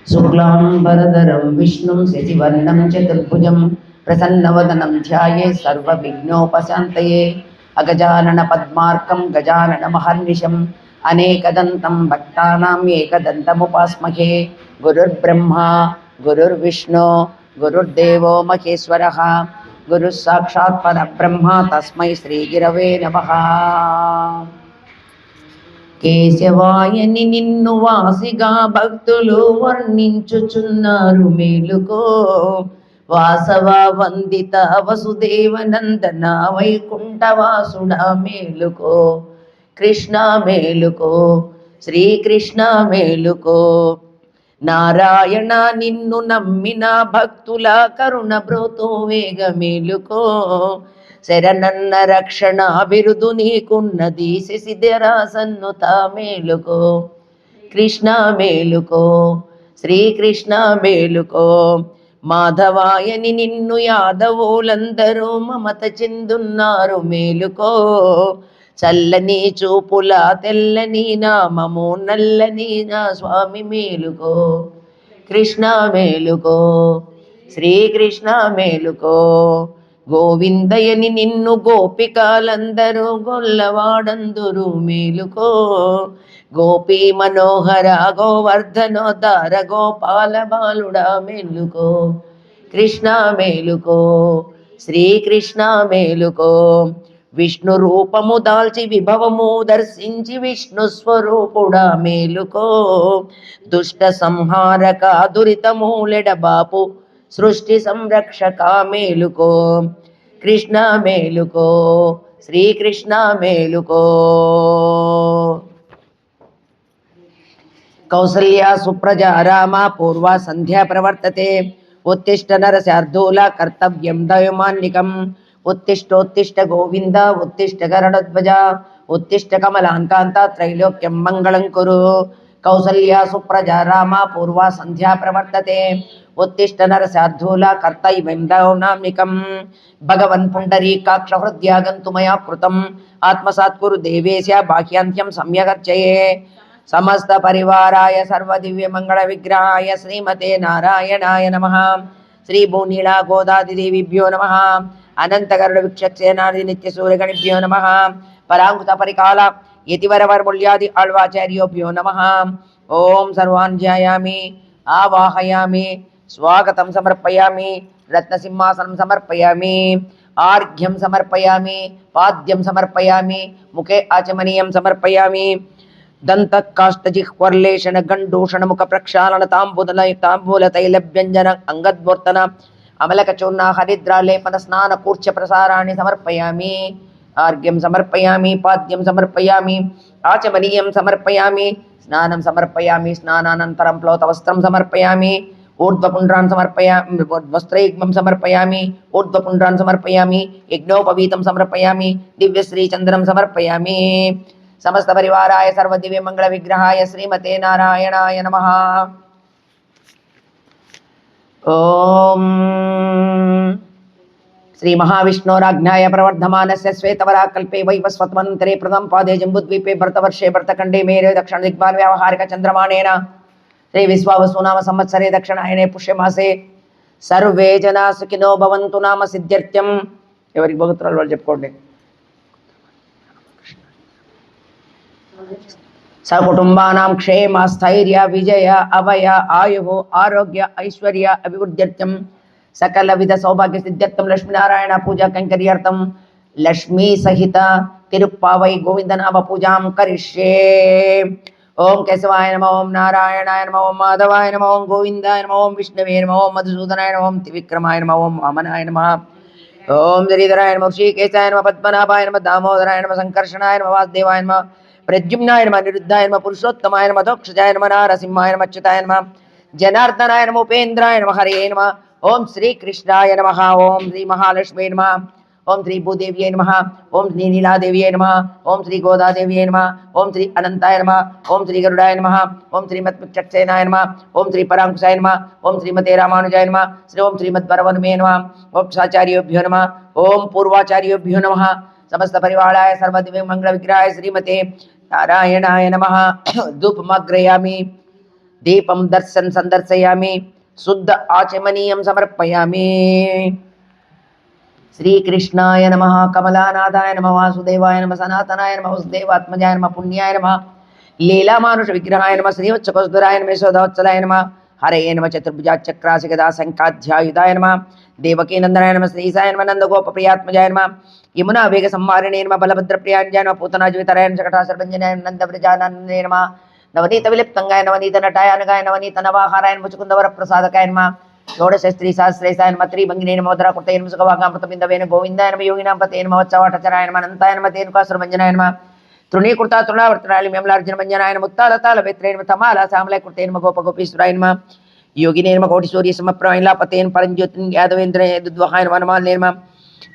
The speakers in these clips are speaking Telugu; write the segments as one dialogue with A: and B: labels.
A: शुक्लांबरधरं विष्णुं शशिवर्णं चतुर्भुजं प्रसन्नवदनं ध्यायेत् सर्वविघ्नोपशान्तये। अगजाननपद्मार्कं गजाननमहर्निशम् अनेकदन्तं भक्तानाम् एकदन्तमुपास्महे। गुरुर्ब्रह्मा गुरुर्विष्णु गुरुर्देवो महेश्वरः गुरुः साक्षात् परब्रह्म तस्मै श्रीगिरवे नमः। కేశవాయని నిన్ను వాసిగా భక్తులు వర్ణించుచున్నారు మేలుకో. వాసవ వందిత వసుదేవ నందన వైకుంఠవాసుడ మేలుకో. కృష్ణ మేలుకో శ్రీకృష్ణ మేలుకో. నారాయణ నిన్ను నమ్మిన భక్తుల కరుణ బ్రోతో వేగ మేలుకో. శరణన్న రక్షణ బిరుదు నీకున్నది శశిధరా సన్నుత మేలుకో. కృష్ణ మేలుకో శ్రీకృష్ణ మేలుకో. మాధవాయని నిన్ను యాదవులందరూ మమత చెందున్నారు మేలుకో. చల్లని చూపుల తెల్లని నామము నల్లని నా స్వామి మేలుకో. కృష్ణ మేలుకో శ్రీకృష్ణ మేలుకో. గోవిందయని నిన్ను గోపికలందరూ గొల్లవాడందురు మేలుకో. గోపీ మనోహర గోవర్ధనోద్ధార గోపాల బాలుడ మేలుకో. కృష్ణ మేలుకో శ్రీకృష్ణ మేలుకో. విష్ణు రూపము దాల్చి విభవము దర్శించి విష్ణు స్వరూపుడా మేలుకో. దుష్ట సంహారక దురితమూలెడబాపు సృష్టి సంరక్షక మేలుకో. కృష్ణ మేలుకో శ్రీకృష్ణ మేలుకో. కౌసల్యా సుప్రజా రామ పూర్వ సంధ్యా ప్రవర్తతే. ఉత్తిష్ట నరశార్దూల కర్తవ్యం దైవమాన్నికం. ఉత్తిష్టోత్తిష్ట గోవింద ఉత్తిష్ట గరుడధ్వజ ఉత్తిష్ట కమలాంకాంత త్రైలోక్యం మంగళం కురు. కౌసల్యా సుప్రజా రామ పూర్వ సంధ్యా ప్రవర్తతే. ఉత్తిష్ట నరశార్దూల కర్తవ్యం దైవమాన్నికం. భగవన్ పుండరీకాక్ష హృద్యాగంతు మయా కృతం. ఆత్మసాత్ కురు దేవేశ బాహ్యాంత్యం సమ్యగర్చయే. సమస్త పరివారాయ సర్వదివ్య మంగళ విగ్రహాయ శ్రీమతే నారాయణాయ నమః. శ్రీ భూనీళా గోదాదిదేవిభ్యో నమః. అనంతగరుడ విక్షసేనాది నిత్య సూర్యగణిభ్యో నమః. పరాంకుత పరికాల యతివరవర్ముల్యాది ఆళ్వాచార్యోభ్యో నమః. ఓం సర్వాన్ ధ్యాయామి ఆవాహయామి. స్వాగతం సమర్పయామి. రత్నసింహాసనం సమర్పయామి. ఆర్ఘ్యం సమర్పయామి. పాద్యం సమర్పయామి. ముఖే ఆచమనీయం సమర్పయామి. దంత కాష్టజిహ్వర్లేషణ గండూషణ ముఖ ప్రక్షాళన తాంబూల తైలభ్యంజన అంగద్వర్తన అమలక చూర్ణ హరిద్రాలేపన స్నాన కూర్చ ప్రసారాన్ని సమర్పయామి. ఆర్ఘ్యం సమర్పయామి. పాద్యం సమర్పయామి. ఆచమనీయం సమర్పయామి. స్నానం సమర్పయామి. స్నానానంతరం ప్లోతవస్త్రం సమర్పయామి. ఊర్ధ్వపుండ్రాన్ సమర్పయామి. వస్త్రయుగ్మం సమర్పయామి. ఊర్ధ్వపుండ్రాన్ సమర్పయామి. యజ్ఞోపవీతం సమర్పయామి. దివ్యశ్రీచంద్రం సమర్పయామి. సమస్త పరివారాయ సర్వదివ్య మంగళ విగ్రహాయ శ్రీమతే నారాయణాయ నమః. ఓం శ్రీ మహావిష్ణోరాజ్ఞాయ ప్రవర్ధమానస్య శ్వేతవరాకల్పే వైవస్వత్మంతరే ప్రథమ పాదే జంబుద్వీపే భరతవర్షే భరతఖండే మేరే దక్షిణ దిగ్భాన్ వ్యావహారిక చంద్రమాణేన శ్రీ విశ్వావసునామ సంవత్సరే దక్షిణాయనే పుష్యమాసే సర్వే జనా సుఖినో భవంతు నామ సిద్ధ్యర్థం. ఎవరికి భగతురాలు వాళ్ళు చెప్పుకోండి. సకుటుంబానాం క్షేమ స్థైర్య విజయ అభయ ఆయు ఆరోగ్య ఐశ్వర్య అభివృద్ధ్యర్థం సకల విధ సౌభాగ్య సిద్ధ్యర్థం లక్ష్మీనారాయణ పూజా కైంకర్యార్థం లక్ష్మీ సహిత తిరుప్పావై గోవిందనామ పూజాం కరిష్యే. ఓం కేశవాయ నమః. ఓం నారాయణాయ నమః. ఓం మాధవాయ నమః. ఓం గోవిందాయ నమః. ఓం విష్ణవే నమః. ఓం మధుసూదనాయ నమః. ఓం త్రివిక్రమాయ నమః. ఓం వామనాయ నమః. ఓం శ్రీధరాయ నమః. శ్రీకేశాయ నమః. పద్మనాభాయ నమః. దామోదరాయ నమః. సంకర్షణాయ నమః. వాసుదేవాయ నమః. ప్రద్యుమ్నాయ నమః. నిరుద్ధాయ నమః. పురుషోత్తమాయ నమః. దోక్షజాయ నమః. నారసింహాయ నమః. అచ్యుతాయ నమః. జనార్దనాయ నమః. ఉపేంద్రాయ నమః. హరే నమః. ఓం శ్రీకృష్ణాయ నమః. ఓం శ్రీ మహాలక్ష్మీ నమః. ఓం శ్రీ భూదేవ్యై నమః. ఓం శ్రీ నీలాదేవ్యై నమః. ఓం శ్రీ గోదాదేవ్యై నమః. ఓం శ్రీ అనంతాయ నమః. ఓం శ్రీ గరుడాయ నమః. ఓం శ్రీమద్విచక్షసేనాయ నమః. ఓం శ్రీ పరాంకుశాయ నమః. ఓం శ్రీమతే రామానుజాయ నమః. శ్రీ ఓం శ్రీమద్వరవనమే నమః. ఓం సాచార్యోభ్యో నమః. ఓం పూర్వాచార్యోభ్యో నమః. సమస్త పరివాళాయ సర్వదివ్య మంగళ విగ్రహాయ శ్రీమతే నారాయణాయ నమః. ధూపమాగ్రయామి. దీపం సందర్శయామి శుద్ధ ఆచమనీయం సమర్పయామి. శ్రీకృష్ణాయ నమ, కమలానాథాయ నమ, వాసుదేవాయ నమ, సనాతనాయ నమ, వసుదేవాత్మజాయ నమ, పుణ్యాయ నమ, లీలామానుష విగ్రహాయ నమ, శ్రీవత్సకోసురాయ నమ, యశోదావత్సలాయ నమ, హరయే నమ, చతుర్భుజాచక్రాసి గదా శంఖాధ్యాయుధాయ నమ, దేవకీ నందనాయ నమ, శ్రీసాయ నమ, నందగోపప్రియాత్మజాయ నమ, యమునా వేగ సంహారిణే నమ, బలభద్రప్రియాంజాయ నమ, పూతనాజీవితరాయ నమ, జకటాసర్భంజనాయ నందవ్రజానందే నమ, నవనీత విలిప్తంగాయ నవనీత నటాయనగాయ నవనీత నవాహారాయ ముచుకుందవర ప్రసాదకాయ నమ, షోడశస్త్రీ సహస్రేశాయ నమ, త్రిభంగినే నమ, ఉదరాకృతయ నమ, సుఖవాగామృతబిందవేన గోవిందాయ నమ, యోగినాం పతే నమ, వత్సవాటచరాయ నమ, అనంతాయ నమ, తేనుకాసురభంజనాయ నమ, తృణీకృత తృణావర్తనాళి మేమలార్జున మంజనాయ నమ, ఉత్తాలతాల వేత్రే నమ, తమాల సామలయ కృతే నమ, గోపగోపీశ్వరాయ నమ, యోగినే నమ, కోటి సూర్య సమప్రవైలాపతేన పరంజ్యోతిన్ యాదవేంద్ర దుద్వహాయ నమ, నమాల్నే నమ,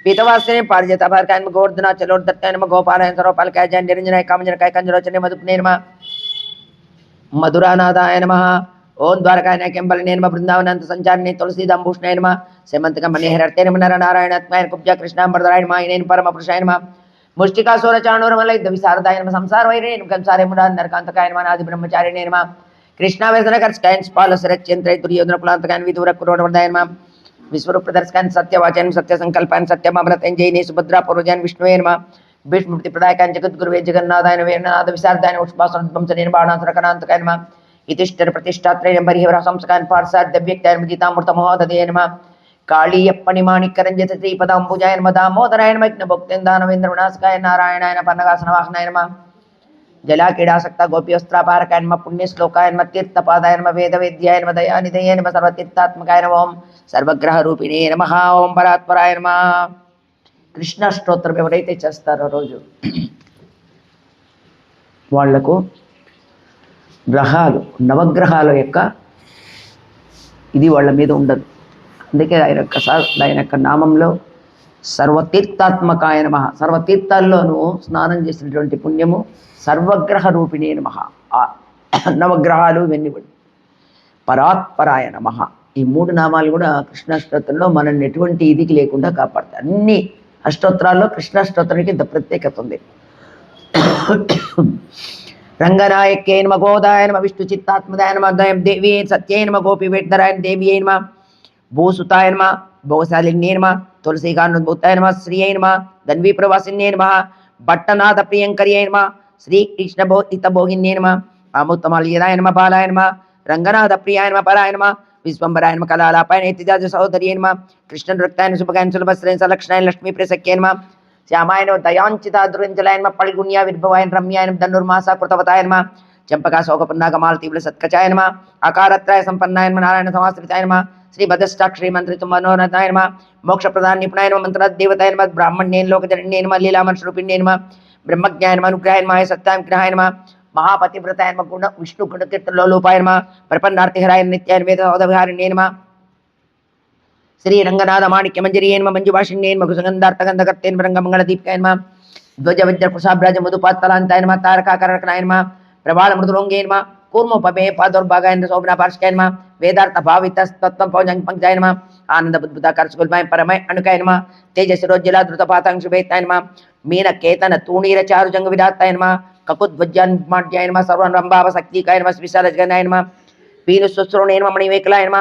A: పీతవాసనే పారిజాత భారకాయ నమ, గోవర్ధన చలోర్దత్తాయ నమ, గోపాలాయ సర్వపాలకాయ జయ నిరంజనాయ కామజనకాయ కంజరోచనే మధుపునే నమ, మధురానాథాయ నమ, ఓం ద్వారకాయ నాకెంబలనే నమ, బృందావనంత సంచారిణే తులసీదాంభూషణాయ నమ, సేమంతక మణిహరతే నమ, నరనారాయణాత్మాయ కుబ్జ కృష్ణాంబరధరాయ నమ, ఆయనేన పరమ పురుషాయ నమ, ముష్టికాసుర చాణూరమల యుద్ధ విశారదాయ నమ, సంసార వైరే నమ, కంసారే ముడా నరకాంతకాయ నమ, నాది బ్రహ్మచారిణే నమ, కృష్ణావేసన కర్షకాయన్ స్పాల శరచ్యంత్రయ దుర్యోధన కులాంతకాయన్ విదూర కురోడవర్ధాయ నమ, విశ్వరూప ప్రదర్శకాయన్ సత్యవాచాన్ సత్య సంకల్పాన్ సత్యమమృతన్ జైనే సుభద్రా పూర్వజాన్ విష్ణువే నమ, విష్ణుమూర్తి ప్రదాయకాన్ జగద్గురువే జగన్నాథాయన వేణనాథ విశారదాయన ఉష్పాసనధ్వంస బాణాసురకనాంతకాయ నమ, ఇతిష్ఠర ప్రతిష్టాత్రయ బరిహర సంస్కాన్ పార్సాద్య వ్యక్తాయ నమ, గీతామృత మహోదయ నమ, కాళీయప్పని మాణిక్యరంజిత శ్రీపదాంబుజాయ నమ, దామోదరాయ నమ, యజ్ఞభోక్తేందానవేంద్ర వినాశకాయ నారాయణాయ నమ, పన్నగాసన వాహనాయ నమ, జలాక్రీడాసక్త గోప్యోస్త్రాపారకాయ నమ, పుణ్యశ్లోకాయ నమ, తీర్థపాదాయ నమ, వేదవేద్యాయ నమ, దయానిధయ నమ, సర్వతీర్థాత్మకాయ నమ, ఓం సర్వగ్రహ రూపిణే నమ, ఓం పరాత్పరాయ నమ. కృష్ణ స్తోత్రం ఎవరైతే చేస్తారో రోజు వాళ్లకు గ్రహాలు నవగ్రహాల యొక్క ఇది వాళ్ళ మీద ఉండదు. అందుకే ఆయన యొక్క నామంలో సర్వతీర్థాత్మకాయ నమ, సర్వతీర్థాల్లోనూ స్నానం చేసినటువంటి పుణ్యము, సర్వగ్రహ రూపిణే నమ, నవగ్రహాలు ఇవన్నీ పరాత్పరాయ నమ. ఈ మూడు నామాలు కూడా కృష్ణాష్టోత్రంలో మనల్ని ఎటువంటి ఇదికి లేకుండా కాపాడతాయి. అన్ని అష్టోత్తరాల్లో కృష్ణాష్టోత్రానికి ఇంత ప్రత్యేకత ఉంది. రంగనాయకే నమ, గోదాయ నమ, విష్ణు చిత్తాత్మదాయ నమ, దేవి సత్యే నమ, గోపి వేట్టరాయణ దేవియే నమ, భూసుతాయ నమ, భోగశాలిన్యే నమ, తులసీకానుద్భూతాయ నమ, శ్రీయే నమ, ధన్వీ ప్రవాసిన్యే నమ, భట్టనాథ ప్రియంకర్యే నమ, శ్రీకృష్ణ హిత భోగిన్యే నమ, అమృతమాల్యదాయ నమ, బాలాయ నమ, రంగనాథ ప్రియాయ నమ, పరాయ నమ, విశ్వంబరాయ నమ, కళాలాపాయ నేతిజాజ సహోదర్యే నమ, కృష్ణ నృత్యాయ శుభగాయ సులభశ్రేయ సలక్షణాయ లక్ష్మీ ప్రసక్యే నమ, శ్యామాయ నమ, దయాంచితాద్రుంజలాయ నమ, పళిగుణ్య విర్భవాయ రమ్యాయ నమ, ధనుర్మాస కృతవతాయ నమ, చంపకా శోకపన్నాగమాల తీవ్ర సత్కచాయ నమ, అకారత్రాయ సంపన్నాయ నమ, నారాయణ సమాశ్రితాయ నమ, శ్రీ భద్రష్టాక్షరీ మంత్రిత మనోరథాయ నమ, మోక్ష ప్రధాన నిపుణాయ నమ, మంత్రదేవతాయ నమ, బ్రాహ్మణ్యేన లోకజరణ్యే నమ, లీలామనుషరూపిణ్యే నమ, బ్రహ్మజ్ఞాయ నమ, అనుగ్రహాయ నమ, సత్యాగ్రహాయ నమ, మహాపతివ్రతాయ నమ, గుణ విష్ణు గుణకీర్తనలోపాయ నమ, ప్రపన్నార్థిహరాయ నిత్యాయ వేద సౌదవిహారిణ్యే నమ, శ్రీ రంగనాథ మాణిక్య మంజరియే నమ, మంజుభాషిణ్యే నమ, సుగంధార్థగంధకర్తే నమ, రంగమంగళదీప్కాయ నమ, ధ్వజ వజ్ర కుశాభ్రాజ మధుపాత్తలాంతాయ నమ, తారకాకరణాయ నమ, ప్రబాళ మృదులోంగే నమ, కూర్మోపమే పాదౌర్భాగాయ నమ, శోభనా పార్షకాయ నమ, వేదార్థ భావిత తత్వం పంచాయ నమ, ఆనంద బుద్భుత కర్షకుల్మయ పరమయ అణుకాయ నమ, తేజస్రోజ్జల ధృతపాతాంశుభేత్తాయ నమ, మీన కేతన తూణీర చారు జంగ విరాత్తాయ నమ, కకుద్వజ్జాన్మాడ్యాయ నమ, సర్వరంభావ శక్తికాయ నమ, విశాల జగన్నాయ నమ, పీను శుశ్రూణే నమ, మణివేకలాయ నమ,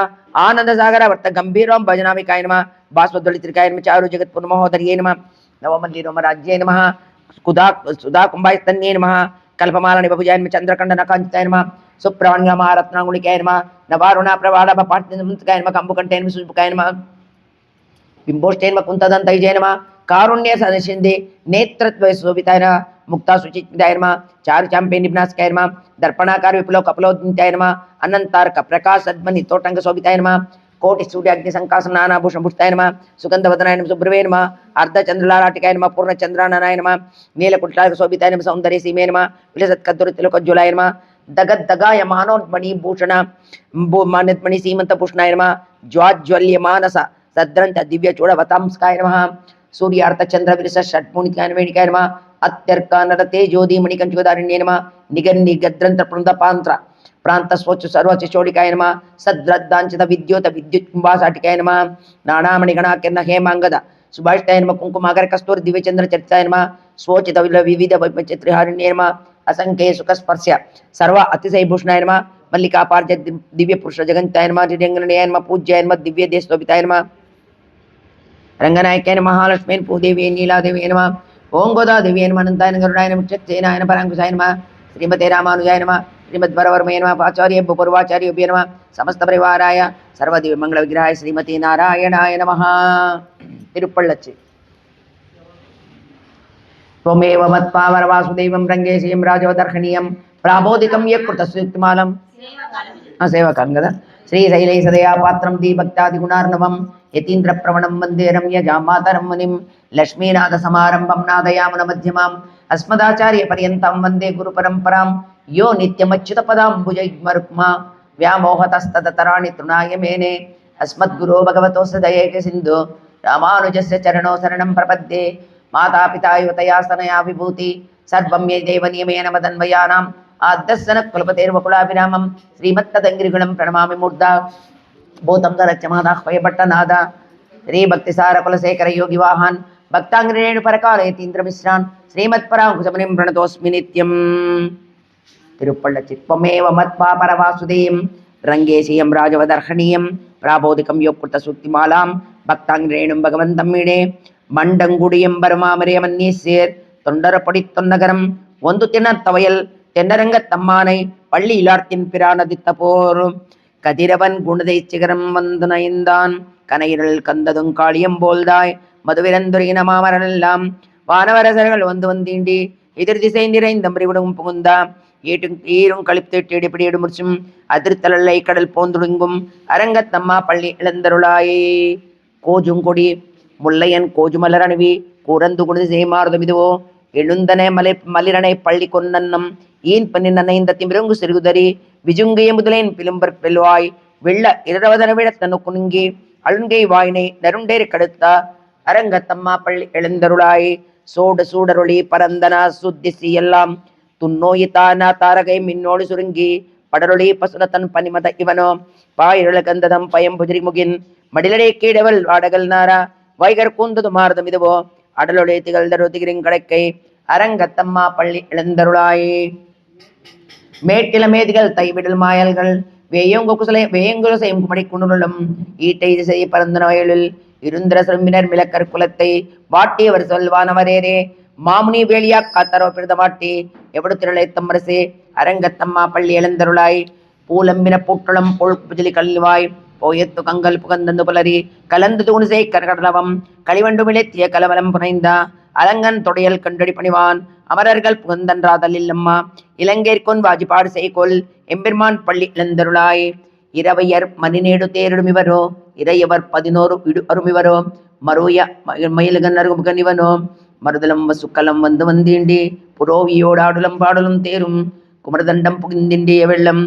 A: ఆనంద సాగర వర్త గంభీరం భజనామికాయ నమ, బాస్వద్వళిత్రికాయ నమ, చారు జగత్పుర మహోదర్యే నమ, నవమల్లి రోమరాజ్యే నమ, సుధా కుంభాస్తన్యే నమ, కల్పమాల నిభుజాయ నమ, చంద్రకండ నకాంచితాయ నమ, సుప్రవణ్య మహారత్నాంగుళికాయ నమ, నవారుణ ప్రవాళ పాఠ్యకాయ నమ, కంబుకంఠే నమ, సుజుకాయ నమ, బింబోష్టే నమ, కుంతదంతైజయ నమ, కారుణ్య సదశిందే నేత్రత్వ శోభితాయ నమ, ముక్తా శుచితాయ నమ, చారు చాంపే నిబ్నాస్కాయ నమ, దర్పణాకార విపులో కపలోద్యంతాయ నమ, అనంతార్క ప్రకాశద్మని తోటంగ శోభితాయ నమ, కోటి సూర్యాగ్ని సంకాసం నానాభూషణ భుష్టాయ నమ, సుగంధవదనాయ నమ, శుభ్రవే నమ, అర్ధచంద్రలారాటికాయ నమ, పూర్ణచంద్రాననాయ నమ, నీలకుట్లాక శోభితాయ నమ, సౌందర్య సీమే నమ, విలసత్కద్దురు తిలకొజ్జులాయ నమ, దగద్దగాయ మానోన్మణి భూషణ మణి సీమంత భూషణాయ నమ, జ్వాజ్వల్య మానస సద్రంత దివ్య చూడవతాంస్కాయ నమ, సూర్యార్థ చంద్ర విరస షట్మునికాయ వేణికాయ నమ, అత్యర్క నర తేజోది మణికంచుదారిణ్యే నమ, నిగన్ని గద్రంత పృందపాంత్ర ప్రాంత స్వచ్ఛ సర్వచ చోడికాయ నమ, సద్రద్దాంచిత విద్యుత్ కుంభాసాటికాయ నమ, నానామణి గణాకిరణ హేమాంగద సుభాషితాయ నమ, కుంకుమాగర కస్తూరి దివ్యచంద్ర చరితాయ నమ, స్వోచిత వివిధ చిత్రహారిణ్యే నమ, అసంఖ్య సుఖస్పర్శ సర్వ అతిశయ భూషణాయ నమ, मल्लिकापार्ज दिव्य पुरुष जगन्ताय नमः दिव्यंगनयाय नमः पूज्याय नमः दिव्य देशोपिताय नमः रंगनायकाय नमः महालक्ष्मी भूदेवी नीलादेवी नमः ओं गोदादेवी नमः अनंताय गरुडाय नमः चेनाय नमः परांकुशाय नमः श्रीमते रामानुजाय नमः श्रीमद्वरवर्मये नमः आचार्य पूर्वाचार्योभ्यो नमः समस्त परिवाराय सर्वदिव्य मंगल विग्रहाय श्रीमती नारायणाय नमः तिरुपल्लच्ची त्वमेव मत्पावर वासुदेवं रंगेशं राजवदर्शनीयं प्राबोधिकं यः कृतस्युक्तिमालं सेवकान् गदा श्रीशैलै सदया पात्रं दीभक्तादिगुणार्णवं यतीन्द्रप्रवणं वन्दे रम्यजामातरं मुनिं लक्ष्मीनाथसमारम्भं नादयामुनमध्यमाम् अस्मदाचार्यपर्यन्तं वन्दे गुरुपरम्परां यो नित्यमच्युतपदाम्बुजयुग्मरुक्मा व्यामोहतस्तततराणि तृणाय मेने अस्मद्गुरो भगवतोऽस्य दयैकसिन्धो रामानुजस्य चरणौ शरणं प्रपद्ये मातापिता युवतयास्तनया विभूति सर्वं ये देवनियमेन मदन्वयानाम् आद्यस्सनकुलपतेर्वकुलाभिरामं श्रीमत्तदङ्गिरिगुणं प्रणमामि मूर्धा भूतं धरच्यमादाह्वयपट्टनाद श्रीभक्तिसारकुलशेखर योगिवाहान् भक्ताङ्गिरेणुपरकालयतीन्द्रमिश्रान् श्रीमत्पराङ्कुशमुनिं प्रणतोऽस्मि नित्यम् तिरुपल्लचित्वमेव मत्पापरवासुदेयं रङ्गेशयं राजवदर्शनीयं प्राबोधिकं योगकृतसूक्तिमालां भक्ताङ्गिरेणुं भगवन्तं मीडे மண்டங்குடியம் பருமாமரியமன்னீசேர் தொண்டரப்படி தொன்னகரம் ஒன்று திணத்தவயல் தென்னரங்கத் தம்மானை பள்ளி இலார்த்தின் பிரானதித்த போரும் கதிரவன் குணதை சிகரம் வந்து நயந்தான் கனையிரல் கந்ததும் காளியம் போல்தாய் மதுவிரந்துரின மாமரெல்லாம் வானவரசர்கள் வந்து வந்தீண்டி எதிர் திசை நிறைந்தம்பரிவிடும் புகுந்தா ஈரும் கழித்து இடிப்பிடியிடு முடிச்சும் அதிர்த்தலல்லை கடல் போந்துடுங்கும் அரங்கத்தம்மா பள்ளி இழந்தருளாயே கோஜுங்கொடி முல்லையன் கோஜுமலர் அணுவி கூறந்து குணிது செய்மாறுதுவிதுவோ எழுந்தனை மலிரனை பள்ளி கொன்னன்னம் ஈன் பண்ணின் நனைந்த திமிருங்கு சிறுகுதறி விஜுங்கிய முதலேன் பிலும்பர் பெல்வாய் வெள்ள இரவதன விழத்தனு குனுங்கி அழுங்கை வாயினை நருண்டேறி கடுத்தா அரங்கத்தம்மா பள்ளி எழுந்தருளாய் சோட சூடருளி பரந்தனா சுத்திசி எல்லாம் துன்னோயித்தானா தாரகை மின்னோடு சுருங்கி படருளி பசுனத்தன் பனிமத இவனோ பாயிரள கந்ததம் பயம்புதிரி முகின் மடிலடை கீடவல் வாடகல் நாரா வைகர் கூந்தது மாறுதம் இதுவோ அடலுடைய திகழ் தருதிகிரின் கடக்கை அரங்கத்தம்மா பள்ளி இழந்தருளாயே மேட்டில மேதிகள் தைவிடல் மாயல்கள் வேயங்குலசையும் குமடி குணலும் ஈட்டை திசை பரந்தன வயலில் இருந்திர சிறுமினர் மிளக்கர் குலத்தை வாட்டியவர் சொல்வானவரேரே மாமுனி வேலியா காத்தரோ பிறந்த வாட்டி எவ்வளவு திரளை தம்மரசே அரங்கத்தம்மா பள்ளி இழந்தருளாய் பூலம்பின பூட்டுளம் பொழுப்புஜலி கல்வாய் போயத்து கங்கல் புகந்தந்து புலரி கலந்து தூணிசை கரகடலவம் களிவண்டுமிழத்திய கலவலம் புனைந்தா அலங்கன் தொடையல் கண்டடி பணிவான் அமரர்கள் புகந்தன்றாதல் இல்லம்மா இலங்கைற்கொன் வாஜிபாடு செய்கொள் எம்பெருமான் பள்ளி இழந்தருளாய் இரவையர் மணிநேடு தேரிடுமிவரோ இறையவர் 11 இடு அருமிவரோ மருய மயிலுகன் அருமுகனிவனோ மருதலம் வசுக்கலம் வந்து வந்தீண்டி புரோவியோடாடுலம் பாடலும் தேரும் குமரதண்டம் புகுந்திண்டிய வெள்ளம்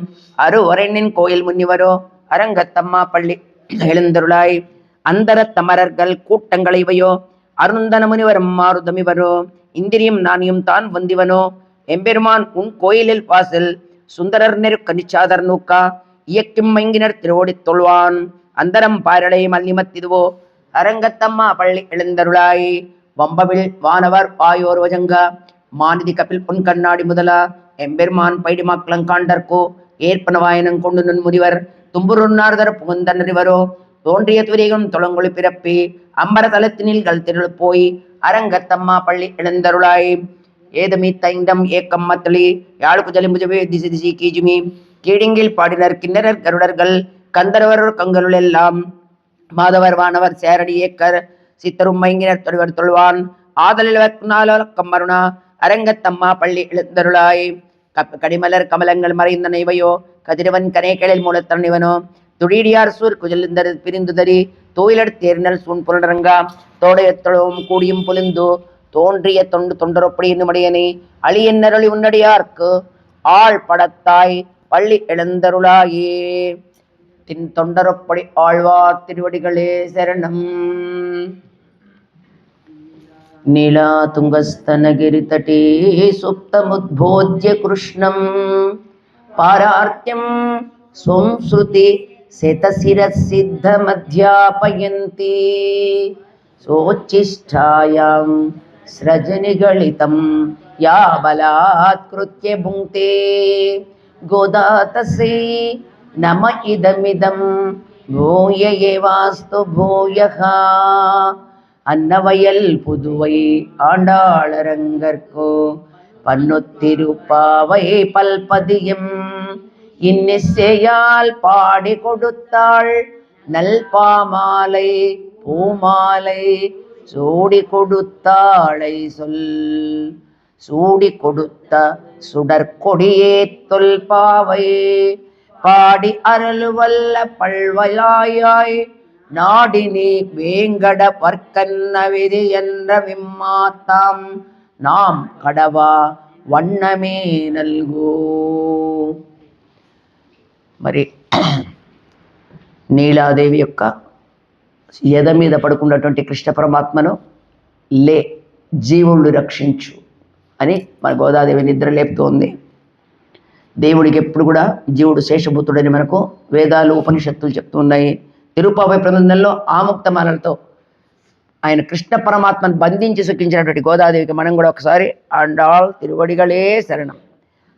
A: அருவரைனின் கோயில் முன்னிவரோ அரங்கத்தம்மா பள்ளி எழுந்தருளாய் அந்தர தமரர்கள் கூட்டங்களை இவையோ அருந்தன முனிவரும் மாறுதமிவரோ இந்திரியம் நானியும் தான் வந்திவனோ எம்பெருமான் உன் கோயிலில் வாசல் சுந்தரர் நெருக்க நிச்சாதர் நூக்கா இயக்கும் மைங்கினர் திருவோடி தொழ்வான் அந்தரம் பாரடை மல்லிமத்திதுவோ அரங்கத்தம்மா பள்ளி எழுந்தருளாய் வம்பவில் வானவர் வாயோர் வஜங்கா மாநிதி கபில் பொன் கண்ணாடி முதலா எம்பெருமான் பைடிமாக்களங்காண்டர்கோ ஏற்பனவாயனங் கொண்டு நுண் முனிவர் தும்புருன்னார்தர புகுந்தனறிவரோ தோன்றிய துரிகம் தொழங்கொழி பிறப்பி அம்பர தலத்தினில் கல்திருள் போய் அரங்கத்தம்மா பள்ளி எழுந்தருளாய் ஏதமி தைந்தம் ஏக்கம் மத்தளி யாழுக்கு ஜலிம்புஜவே திசி திசி கீஜுமி கீடிங்கில் பாடினர் கிண்ணறர் கருடர்கள் கந்தர்வர் கங்களுள் எல்லாம் மாதவர் வானவர் சேரடி ஏக்கர் சித்தரும் மைங்கினர் தொழிவர் தொழுவான் ஆதலில் கம்மருணா அரங்கத்தம்மா பள்ளி எழுந்தருளாய் கடிமலர் கமலங்கள் மறைந்த நைவையோ கதிரவன் கனேக்களில் மூலத்தனிவனோ துடியார் சூர் குஜலிந்தர் பிரிந்துதறி தோயிலர் தேர்நல் சூன் புலரங்கா தோடையத்தொழவும் கூடியும் புலிந்து தோன்றிய தொண்டரொப்படி என்னுமடையனே அழியன்னருளி உன்னடியார்க்கு ஆள் படத்தாய் பள்ளி எழுந்தருளாயே தின் தொண்டரொப்படி ஆழ்வார் திருவடிகளே சரணம். नीला तुंगस्तनगिरितटे सुप्तमुद्बोध्य कृष्णं पारार्त्यं स्वं श्रुति शतशिरसिद्धमध्यापयन्ति सोच्छिष्टायां स्रजनिगलितं या बलात्कृत्य भुङ्क्ते கோதாதசே நம இதமிதம் பூய ஏவாஸ்து பூயः. அன்னவயல் புதுவை ஆண்டாளரங்கற்கோ பன்னுத்திருப்பாவை பல்பதியும் இன்னிசையால் பாடி கொடுத்தாள் நல்பாமாலை பூமாலை சூடி கொடுத்தாளை சொல். சூடி கொடுத்த சுடற்கொடியே தொல்பாவை பாடி அருள்வல்ல பல்வலாயாய் நாடினி வேங்கட வர்க்கன்ன விதி என்ற விம்மாத்தாம் நாம் கடவா వన్నమే నల్గు. మరి నీలాదేవి యొక్క ఎద మీద పడుకున్నటువంటి కృష్ణ పరమాత్మను లే జీవుళ్ళు రక్షించు అని మన గోదాదేవి నిద్ర లేపుతోంది. దేవుడికి ఎప్పుడు కూడా జీవుడు శేషభూతుడని మనకు వేదాలు ఉపనిషత్తులు చెప్తున్నాయి. తిరుపావై ప్రబంధంలో ఆముక్తమాలతో ఆయన కృష్ణ పరమాత్మను బంధించి సుఖించినటువంటి గోదాదేవికి మనం కూడా ఒకసారి ఆండాళ్ తిరువడిగలే శరణం.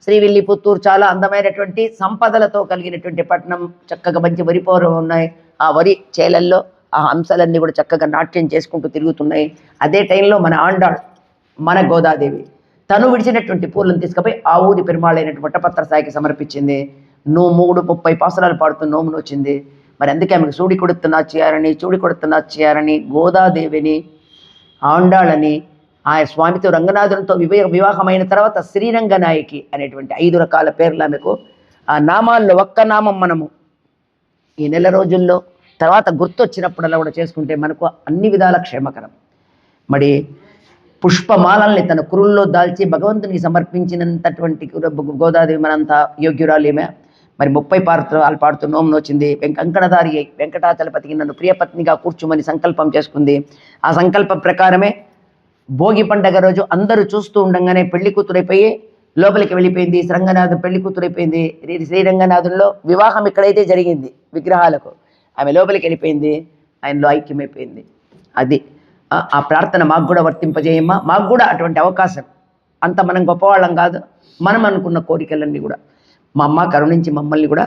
A: శ్రీవిల్లిపుత్తూరు చాలా అందమైనటువంటి సంపదలతో కలిగినటువంటి పట్టణం. చక్కగా మంచి వరి పౌరం ఉన్నాయి. ఆ వరి చేలల్లో ఆ హంసలన్నీ కూడా చక్కగా నాట్యం చేసుకుంటూ తిరుగుతున్నాయి. అదే టైంలో మన ఆండాళ్ మన గోదాదేవి తను విడిచినటువంటి పూలను తీసుకుపోయి ఆ ఊరి పెరుమాళైనటువంటి వట్టపత్ర సాయికి సమర్పించింది. 30 పాసురాలు పాడుతూ నోమును వచ్చింది. మరి అందుకే ఆమెకు చూడి కొడుతు నాచ్యారని గోదాదేవిని ఆండాళ్ళని ఆ స్వామితో రంగనాథునితో వివాహమైన తర్వాత శ్రీరంగనాయకి అనేటువంటి 5 రకాల పేర్లు ఆమెకు. ఆ నామాల్లో ఒక్క నామం మనము ఈ నెల రోజుల్లో తర్వాత గుర్తొచ్చినప్పుడల్లా కూడా చేసుకుంటే మనకు అన్ని విధాల క్షేమకరం. మరి పుష్పమాలల్ని తన కురుల్లో దాల్చి భగవంతునికి సమర్పించినంతటువంటి గోదాదేవి మనంత యోగ్యురాలేమే. మరి 30 పాత్రలు పాడుతూ నోమును వచ్చింది. కంకణధారి అయి వెంకటాచలపతికి నన్ను ప్రియపత్నిగా కూర్చోమని సంకల్పం చేసుకుంది. ఆ సంకల్పం ప్రకారమే భోగి పండగ రోజు అందరూ చూస్తూ ఉండగానే పెళ్లి కూతురైపోయి లోపలికి వెళ్ళిపోయింది. రంగనాథుడు పెళ్లి కూతురైపోయింది. శ్రీరంగనాథుల్లో వివాహం ఇక్కడైతే జరిగింది విగ్రహాలకు, ఆమె లోపలికి వెళ్ళిపోయింది. ఆయనలో ఐక్యమైపోయింది. అది ఆ ప్రార్థన మాకు కూడా వర్తింపజేయమ్మా. మాకు కూడా అటువంటి అవకాశం. అంత మనం గొప్పవాళ్ళం కాదు. మనం అనుకున్న కోరికలన్నీ కూడా మా అమ్మ కరుణించి మమ్మల్ని కూడా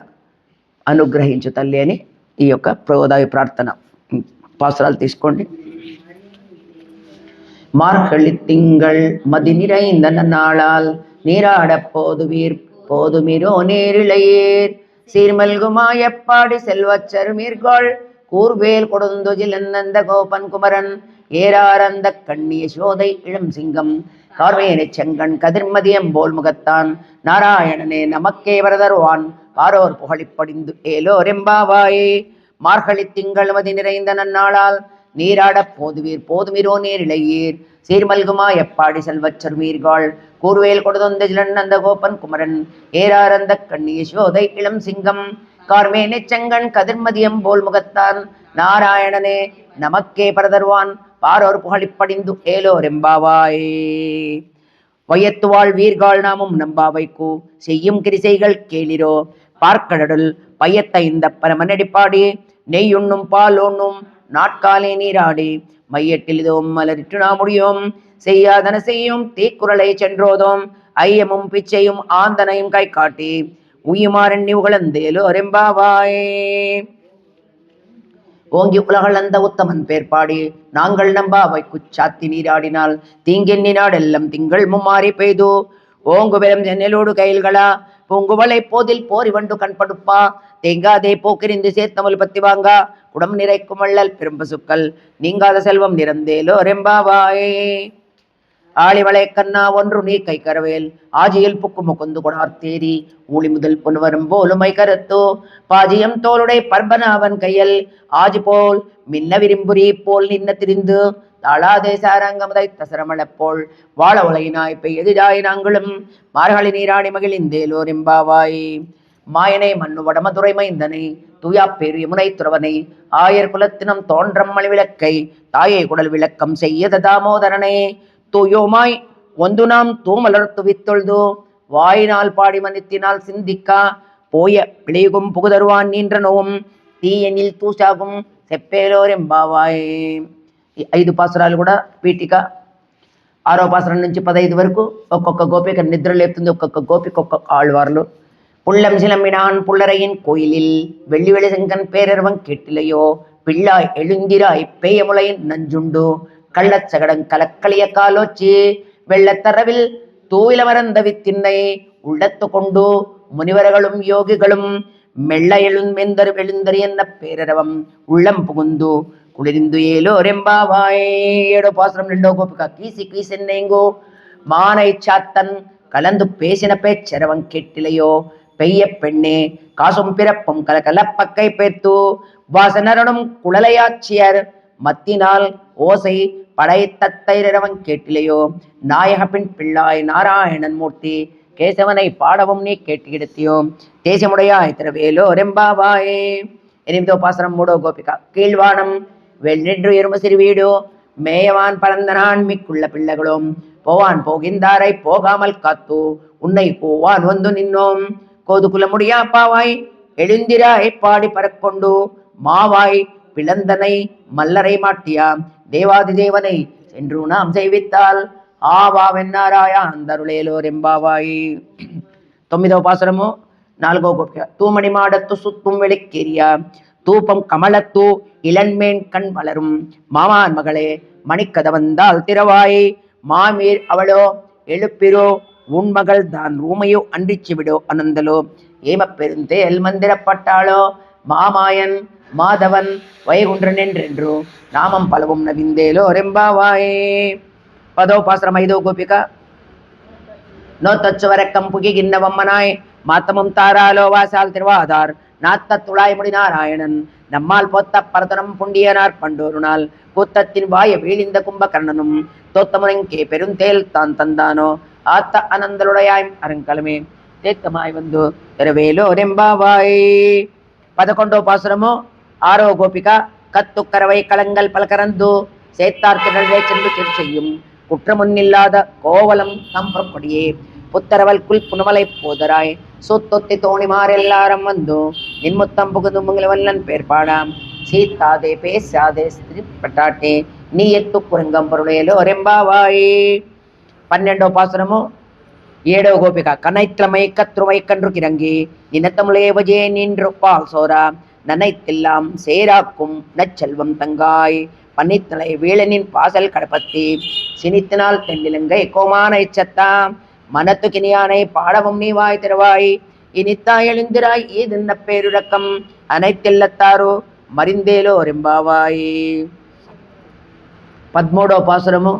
A: అనుగ్రహించు తల్లి అని ఈ యొక్క గోదావి ప్రార్థన పాసురాలు తీసుకోండి. மார்கழி திங்கள் மதி நிறைந்த நன்னாளால் நீராட போதுமிரோ நேரிழையேர் சீர்மல்குமாயப்பாடி செல்வச்சரு மீர்கோள் கூர்வேல் கொடுந்தொஜிலந்த கோபன் குமரன் ஏராரந்த கண்ணிய சோதை இளம் சிங்கம் கார்வேனை செங்கண் கதிர்மதியம் போல் முகத்தான் நாராயணனே நமக்கே வரதருவான் பாரோர் புகழிப்படிந்து ஏலோரெம்பாவாயே. மார்கழி திங்கள் மதி நிறைந்த நன்னாளால் நீராட போதுமிரோ நேரிழையீர் சீர்மல்குமா எப்பாடி செல்வச்சர் மீர்காள் கூர்வேல் கொடுதொந்தஜிலன் அந்த கோபன் குமரன் ஏராரந்த கண்ணிய சோதை இளம் சிங்கம் கார்மேனை செங்கண் கதிர்மதியம் போல் முகத்தான் நாராயணனே நமக்கே பரதருவான் பாரோர் புகழிப்படிந்து ஏலோரெம்பாவாயே. வையத்துவாள் வீர்காள் நாமும் நம்பாவைக்கு செய்யும் கிரிசைகள் கேளிரோ பார்க்கடல் பையத்த இந்த பரமனடிப்பாடி நெய்யுண்ணும் பால் ஒண்ணும் நாட்காலே நீராடி மையட்டில் இதோம் மலரிட்டு நாமுடியோம் செய்யாதன செய்யும் தீக்குறளை சென்றோதோம் ஐயமும் பிச்சையும் ஆந்தனையும் கை காட்டி உயுமாறன் உகழந்தேலோரெம்பாவாயே. ஓங்கி உலகளந்த உத்தமன் பேர்பாடி நாங்கள் நம்பாவை குச்சாத்தி நீராடினால் தீங்கெண்ணி நாடெல்லாம் திங்கள் மும்மாறி பெய்து ஓங்கு வெறும் ஜன்னலோடு கைல்களா பூங்குவளை போதில் போரி வண்டு கண்படுப்பா தேங்காதே போக்கிரிந்து சேர்த்தமல் பத்தி வாங்கா குடம் நிறைக்கும் வள்ளல் பெரும்பசுக்கள் நீங்காத செல்வம் நிறந்தேலோரெம்பாவாயே. ஆளிவளை கண்ணா ஒன்று நீ கை கரவேல் ஆஜியில் புக்கு முகுந்து கொடார்த்தேரி ஊழி முதல் பொன்வரும் போலுமை கருத்தோ பாஜியம் தோளுடை பர்பனாவன் கையல் ஆஜி போல் மின்ன விரும்புரி போல் நின்ன திரிந்து தாளாதே சாரங்கமதை தசரமளப்போல் வாழ உலகினாய் பெய்யதிடாய் நாங்களும் மார்கழி நீராடி மகிழ்ந்தேலோரெம்பாவாய். மாயனை மண்ணு வடமதுரை மைந்தனை தூயா பேரு யமுனை துறவனை ஆயர் குலத்தினம் தோன்றம் மணி விளக்கை தாயை குடல் விளக்கம் செய்யத தாமோதரனை தூயோமாய் ஒந்து நாம் தூமலர்த்து வித்தொழுதோ வாயினால் பாடி மனித்தினால் சிந்திக்கா போய பிழையும் புகுதருவான் நீன்ற நோவும் తీయనిల్ తూసాగం చెప్పేలోరెంబావాయ్. 5 పాసురాలు కూడా పీఠిక. 6వ పాసురం నుంచి 15 వరకు ఒక్కొక్క గోపిక నిద్ర లేపుతుంది. ఒక్కొక్క గోపిక ఒక్కొక్క ఆళ్వార్లు. புள்ளம் சிலம்பினான் புள்ளரையின் கோயிலில் வெள்ளி வெளி செங்கன் பேரர்வன் கேட்டிலையோ பிள்ளாய் எழுந்திராய் பேயமுளையின் நஞ்சுண்டு கள்ளச்சகடன் கலக்களிய காலோச்சி வெள்ளத்தரவில் தூயில மறந்த வித்தின்னை உள்ளத்து கொண்டு முனிவர்களும் யோகிகளும் மெல்ல எழுந்தரு என்ன பேரரவம் உள்ளம் புகுந்து குளிர்ந்து ஏலோ ரெம்பாவாய். ஏடோ பாசுரம் ரெண்டோ கோபிகா. கீசி கீசென்னேங்கோ மானை சாத்தன் கலந்து பேசின பேச்சரவன் கேட்டிலையோ பெய்ய பெண்ணே காசும் பிறப்பும் கலக்கலப்பக்கை பேர்த்து வாசனரனும் குழலையாச்சியர் மத்தினால் ஓசை படை தத்தைரவன் கேட்டிலையோ நாயக பின் பிள்ளாய் நாராயணன் மூர்த்தி கேசவனை பாடவும் நீ கேட்டு எடுத்தியோ தேசமுடையாய் திரவேலோ ரெம்பாவாயே. எனிமிதோ பாசனம் மூடோ கோபிகா. கீழ்வானம் வெள்ளென்று எறும்பு சிறு வீடோ மேயவான் பரந்தனான் மிக்குள்ள பிள்ளைகளும் போவான் போகின்றாரை போகாமல் காத்து உன்னை போவான் வந்து நின்னோம் கோதுகுல முடியா பாவாய் எழுந்திராய் பாடி பறக்கொண்டு மாவாய் பிளந்தனை மல்லரை மாட்டியா தேவாதி தேவனை சென்று நாம் செய்வித்தால் ఆవావెన్నారాయా అందరులేలో రెంబావాయి. 9వ పాసరము 4వ గోపిక. தூமணி மாடத்து சுத்தும் வெளிக்கேறியா தூப்பம் கமலத்து இளன்மேன் கண் வளரும் மாமான் மகளே மணிக்கத வந்தால் திறவாய் மாமீர் அவளோ எழுப்பிரோ உன்மகள் தான் ரூமையோ அன்றிச்சு விடோ அனந்தலோ ஏம பெருந்தேல் மந்திரப்பட்டாளோ மாமாயன் மாதவன் வைகுன்றன் என்றென்றோ நாமம் பலவும் நவிந்தேலோ ரெம்பாவாயே. 10వ పాసరం 5వ గోపిక. నో తచ్చువరక్కం పుగిగిన్నవమ్మనాయ్ மாத்தமும் தாராலோ வாசால் திருவாதார் நாத்த துளாய்முடி நாராயணன் நம்மால் பொத்த பரதனம் புண்டியனார் பண்டோரு நாள் கூத்தத்தின் வாய வீழிந்த கும்பகர்ணனும் தோத்தமுனங்கே பெருந்தேல் தான் தந்தானோ ஆத்த அனந்தலுடையாய் அருங்கலமே தேத்தமாய் வந்து திரவேலோ ரெம்பாவாய். 11వ పాసరము 6వ గోపిక. கத்துக்கரவை களங்கள் பலகரந்து சேத்தார்த்தினே சென்று செய்யும் குற்றமுன்னில்லாத கோவலம் தம்படியே புத்தரவல் குல் புனமலை போதராய் சொத்தொத்தி தோணிமாரெல்லாரும் வந்து நின்முத்தம் புகுது முங்கிலவல்லன் பேர்பாடாம் சீத்தாதே பேசாதே ஸ்திரி பட்டாட்டே நீ எத்து குரங்கம் பொருளையலோ ரெம்பாவாய். 12వ పాసరము 7వ గోపిక. கனைத்திரமை கத்ருவை கன்று கிறங்கி நினத்தமுளேவஜே நின்று பால் சோரா நனைத்தெல்லாம் சேராக்கும் நச்செல்வம் தங்காய் பன்னித்தலை வீழனின் பாசல் கடப்பத்தி சினித்தினால் தென்னிலங்கை கோமான இச்சத்தா மனத்து கிணியானை பாடவும் நீ வாய் திறவாய் இனித்தாய் எழுந்திராய் ஏதென்ன பேருடக்கம் அனைத்தெல்லத்தாரோ மறிந்தேலோ ரெம்பாவாய். 13వ పాసరము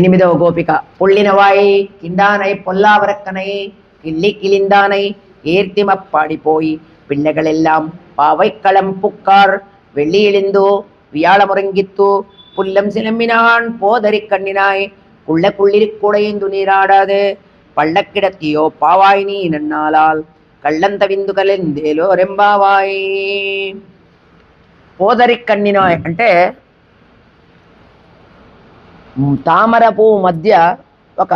A: 8వ గోపిక. புள்ளினவாய் கிண்டானை பொல்லாவரக்கனை கிள்ளி கிழிந்தானை ஏர்த்திமப்பாடி போய் பிள்ளைகள் எல்லாம் பாவைக்களம் புக்கார் வெள்ளி எழுந்தோ வியாழமுறங்கித்தோ புல்லம் சிலம்பினான் போதறி கண்ணினாய் குள்ள குள்ளிருக்குடையந்து நீராடாது பள்ளக்கிடத்தியோ பாவாய் நீ நன்னாளால் కళ్ళంతవిందు కలిందేలో రెంబావాయి. పోదరి కన్నినాయ్ అంటే తామర పువ్వు మధ్య ఒక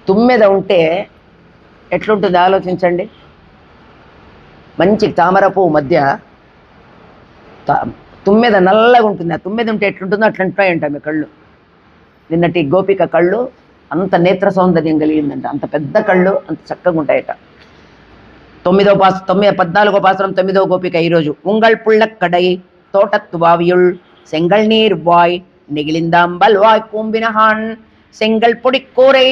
A: తుమ్మెద ఉంటే ఎట్లుంటుంది ఆలోచించండి. మంచి తామర పువ్వు మధ్య తుమ్మెద నల్లగా ఉంటుంది. ఆ తుమ్మెద ఉంటే ఎట్లుంటుందో అట్లుంటాయంట మీ కళ్ళు. నిన్నటి గోపిక కళ్ళు అంత నేత్ర సౌందర్యం కలిగిందంట. అంత పెద్ద కళ్ళు అంత చక్కగా ఉంటాయట. 14వ పాసరం 9వ గోపిక ఈరోజు. ఉంగళ్ పుள்ளక్కడై తోటత్తు వావియుள் செங்கல் நீர் வாய் நெகிழிந்தாம்பல் வாய் பூம்பினகான் செங்கல் பொடிக்கூரை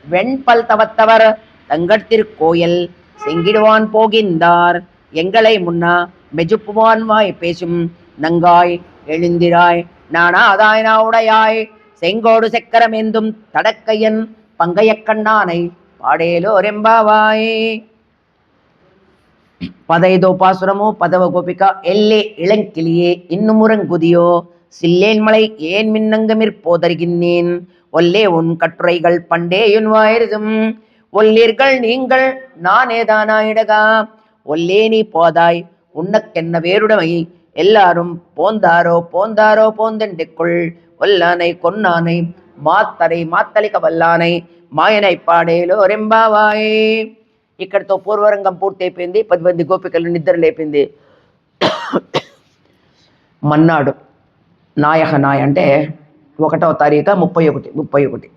A: வெண்பல் தவத்தவர் தங்கத்திற்கோயில் செங்கிடுவான் போகின்றார் எங்களை முன்னா மெஜுப்புவான் வாய் பேசும் நங்காய் எழுந்திராய் நானாதாய் நாவுடையாய் செங்கோடு செக்கரமேந்தும் தடக்கையன் பங்கையக்கண்ணானை பாடேலோ ரெம்பாவாய். 15వ పాసురము 10వ గోపిక. ఎల్లే ఇళంకిలియే இன்னுமுறங்குதியோ சில்லேன் மலை ஏன் மின்னங்கமிற் போதருகின்றேன் ஒல்லே உன் கட்டுரைகள் பண்டேயுன் வாயிருதும் ஒல்லீர்கள் நீங்கள் நானேதானாயிடகா ஒல்லே நீ போதாய் உன்னக்கென்ன வேறுடமை எல்லாரும் போந்தாரோ போந்தாரோ போந்தெண்டுக்குள் ஒல்லானை కొన్నాனை మాత్తரை మాత్తలిక వల్లానై మాయనై పాడేలో రెంబావాయ్. ఇక్కడితో పూర్వరంగం పూర్తి అయిపోయింది. 10 మంది గోపికలు నిద్ర లేపింది. మన్నాడు నాయక నాయ అంటే 1వ తారీఖు 31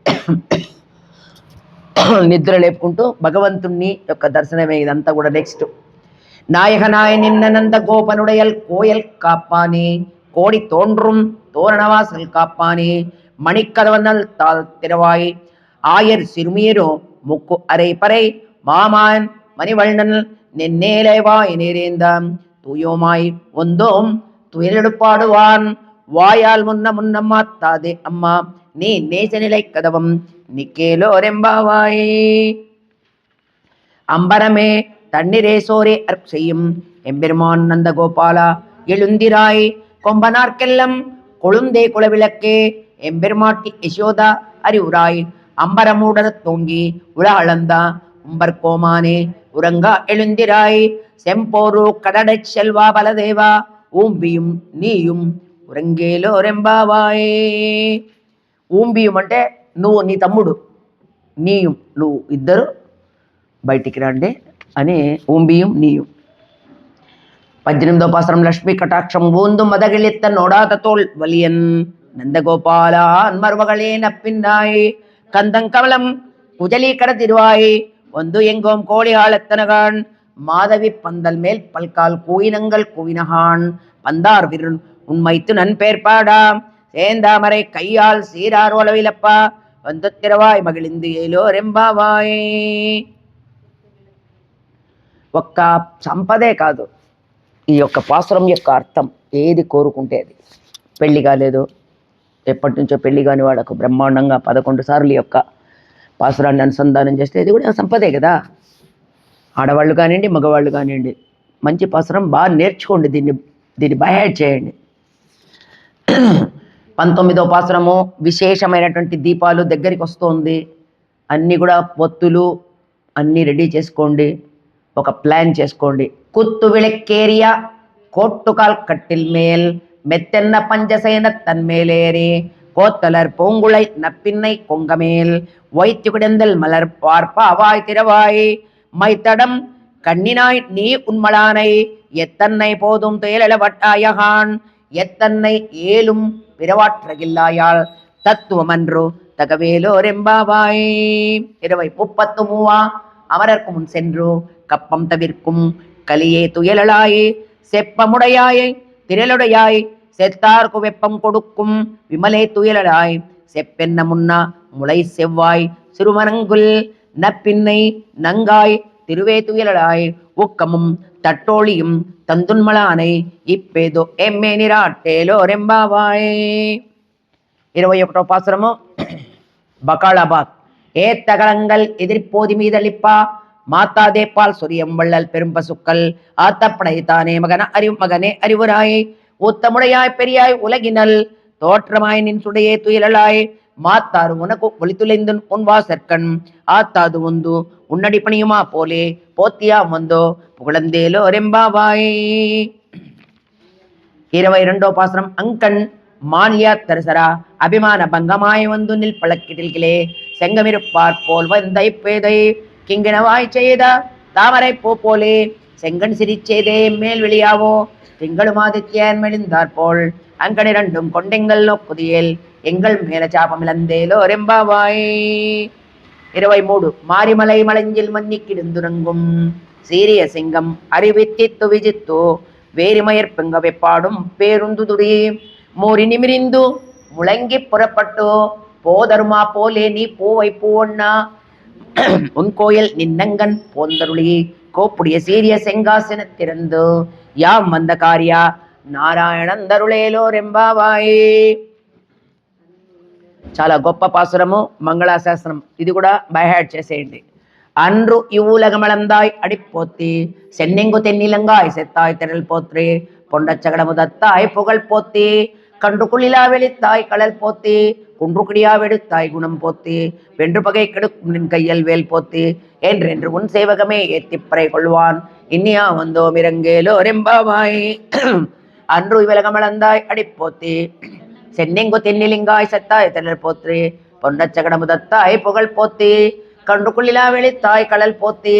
A: నిద్ర లేపుకుంటూ భగవంతుణ్ణి యొక్క దర్శనమే ఇదంతా కూడా. నెక్స్ట్ நாயகனாய் நின்ன நந்த கோபனுடையல் கோயல் காப்பானே, கோடி தோன்றும் தோரணவாசல் காப்பானே, மணிக்கதவனல் தாழ் திறவாய், ஆயர் சிறுமியரோ முக்கு அரை பறை, மாமான் மணிவண்ணன் நென்னேலைவாய் நேரேந்தாம், தூயோமாய் ஒந்தோம் துயிலெடுப்பாடுவான், வாயால் முன்ன முன்னம்மாத்தாதே அம்மா, நீ நேசநிலை கதவம் நிக்கேலோரெம்பாவாய். அம்பரமே தண்ணீரே சோரே அற்செய்யும் எம்பெருமான் நந்த கோபாலா, எழுந்திராய் கொம்பனார்க்கெல்லம் கொழுந்தே குலவிளக்கே, எம்பெருமாட்டி யசோதா அறிவுராய், அம்பரமூடத் தோங்கி உலகளந்தா உம்பர் கோமானே, உறங்கா எழுந்திராய், செம்போரு கடடச் செல்வா பலதேவா, ஊம்பியும் நீயும் ఉరంగేలోరెంబావాయే. ఊంబియం అంటే నువ్వు నీ తమ్ముడు, నీయం నువ్వు ఇద్దరు బయటికి రండి అని ఊంబియం నీయం. 18వ పాసరం లక్ష్మీ కటాక్షం ఊందు మదగిలిత్త నోడాత తోల్ వలియన్ நந்தகோபால மருமகளே நப்பின்னாய், கந்தங்கவளம் குஜலீகர திருவாய், ஒந்து எங்கோம் கோழி ஆளத்தனகான், மாதவி பந்தல் மேல் பல்கால் கூயினங்கள் கூவினகான், பந்தார் விரு உண்மைத்து நன்பேர்பாடாம், சேந்தாமரை கையால் சீரார் ஒலவிலப்பா, வந்து திரவாய் మగిలింది ఏలోరెంబావాయ్. ఒక్క సంపదే కాదు, ఈ యొక్క పాసురం యొక్క అర్థం ఏది కోరుకుంటే అది. పెళ్లి కాలేదు, ఎప్పటి నుంచో పెళ్లి కాని వాడకు బ్రహ్మాండంగా 11 సార్లు యొక్క పాసురాన్ని అనుసంధానం చేస్తే ఇది కూడా సంపదే కదా. ఆడవాళ్ళు కానివ్వండి, మగవాళ్ళు కానివ్వండి, మంచి పాసురం బాగా నేర్చుకోండి, దీన్ని బైహాడ్ చేయండి. 19వ పాసురము విశేషమైనటువంటి దీపాలు దగ్గరికి వస్తుంది. అన్నీ కూడా పొత్తులు అన్నీ రెడీ చేసుకోండి, ఒక ప్లాన్ చేసుకోండి. కుత్తు విளக்கேறிய கோட்டுக்கால் கட்டில் மேல் மெத்தென்ன பஞ்சசேன தன்மேலேறி கோத்தலர் பூங்குழை நப்பின்னை கொங்கமேல் வைத்து கிடந்தல் மலர் பார்ப்ப அவாய் திரவாய், மைத்தடம் கண்ணினாய் நீ உண்மலானை, எத்தன்னை போதும் துயலவட்டாயகான், எத்தன்னை ஏலும் பிறவாற்றகில்லாயால் தத்துவமன்று தகவேலோரெம்பாவாய். 20:33 அமரர்க்கு முன் சென்று கப்பம் தவிர்க்கும் கலியே துயலளாய், செப்பமுடையாய் திரளுடையாய், செத்தார்க்கு வெப்பம் கொடுக்கும் விமலே துயலளாய், செப்பென்ன முன்னா முளை செவ்வாய் சிறுமரங்குல் நப்பின்னை நங்காய் திருவே துயலளாய், ஊக்கமும் தட்டோழியும் தந்துன்மலானை, இப்பேதோ எம்மே நிராட்டேலோரெம்பாவாய். 21వ పాసురము பகாளபாத். ஏத்தகலங்கள் எதிர்ப்போதி மீதளிப்பா, மாத்தாதேப்பால் சொரியம் வள்ளல் பெரும்பசுக்கள், ஆத்தப்படைத்தானே மகனே அறிவுராய், ஊத்தமுடையாய் பெரியாய் உலகினல், தோற்றமாய் நின் சுடையே துயிலளாய், மாத்தாறு உனக்கு ஒளித்துளைந்து உன் வாசற்கண், ஆத்தாது உந்து உன்னடி பணியுமா போலே போத்தியா வந்தோ புகழந்தேலோரெம்பாவாய். 22వ పాసురం அங்கண் மானியா தரிசரா, அபிமான பங்கமாய் வந்து நில் பழக்கிட்டில்களே, செங்கமிருப்பார் போல் வந்தை பேதை, கிங்கிணவாய் செய்த தாமரை பூ போலே, செங்கன் சிரிச்செய்தே மேல் வெளியாவோ, திங்களும் ஆதித்யன் மெலிந்தார் போல், அங்கனிரண்டும் கொண்டெங்கள் நோக்குதியேல், எங்கள் மேல சாபமிழந்தேலோரெம்பாவாய். 23 மாரிமலை மலஞ்சில் மன்னி கிடுந்துறங்கும் சீரிய சிங்கம் அறிவித்தித்து விஜித்து, வேரிமயர் பெங்க வெப்பாடும் பேருந்துதுரி, மூரி நிமிரிந்து முழங்கி புறப்பட்டு, போதருமா போலே நீ பூவை பூவண்ணா, உன் கோயில் நின்னங்கன் போந்தருளி, கோப்புடைய சீரிய செங்காசன திறந்து, யாம் வந்த காரியா నారాయణందరులేలోరెంబావాయి. చాలా గొప్ప పాసురము, మంగళాశాస్త్రం. ఇది కూడా బైహాడ్ చేసేయండి. அன்று இவ்வுலகமளந்தாய் அடிப்போத்தி, சென்னெங்கு தென்னிலங்காய் செத்தாய் திரள் போற்றி, பொண்டச்சகடமுதத்தாய் புகழ் போத்தி, கன்று குளிலா வெளித்தாய் கடல் போத்தி, குன்று குடியா வெடுத்தாய் குணம் போத்தி, வென்று பகை கெடுக்கும் நின் கையல் வேல் போத்தி, என்றென்று உன் சேவகமே ஏத்திப்பறை கொள்வான், இன்னியா வந்தோ மிரங்கேலோரெம்பாவாய். அன்று இவ்வுலகமளந்தாய் அடிப்போத்தி, சென்னெங்கு தென்னிலிங்காய் செத்தாய் திரள் போற்றி, பொண்டச்சகடமுதத்தாய் புகழ் போத்தி, கன்று குளிலா வெளித்தாய் கடல் போத்தி,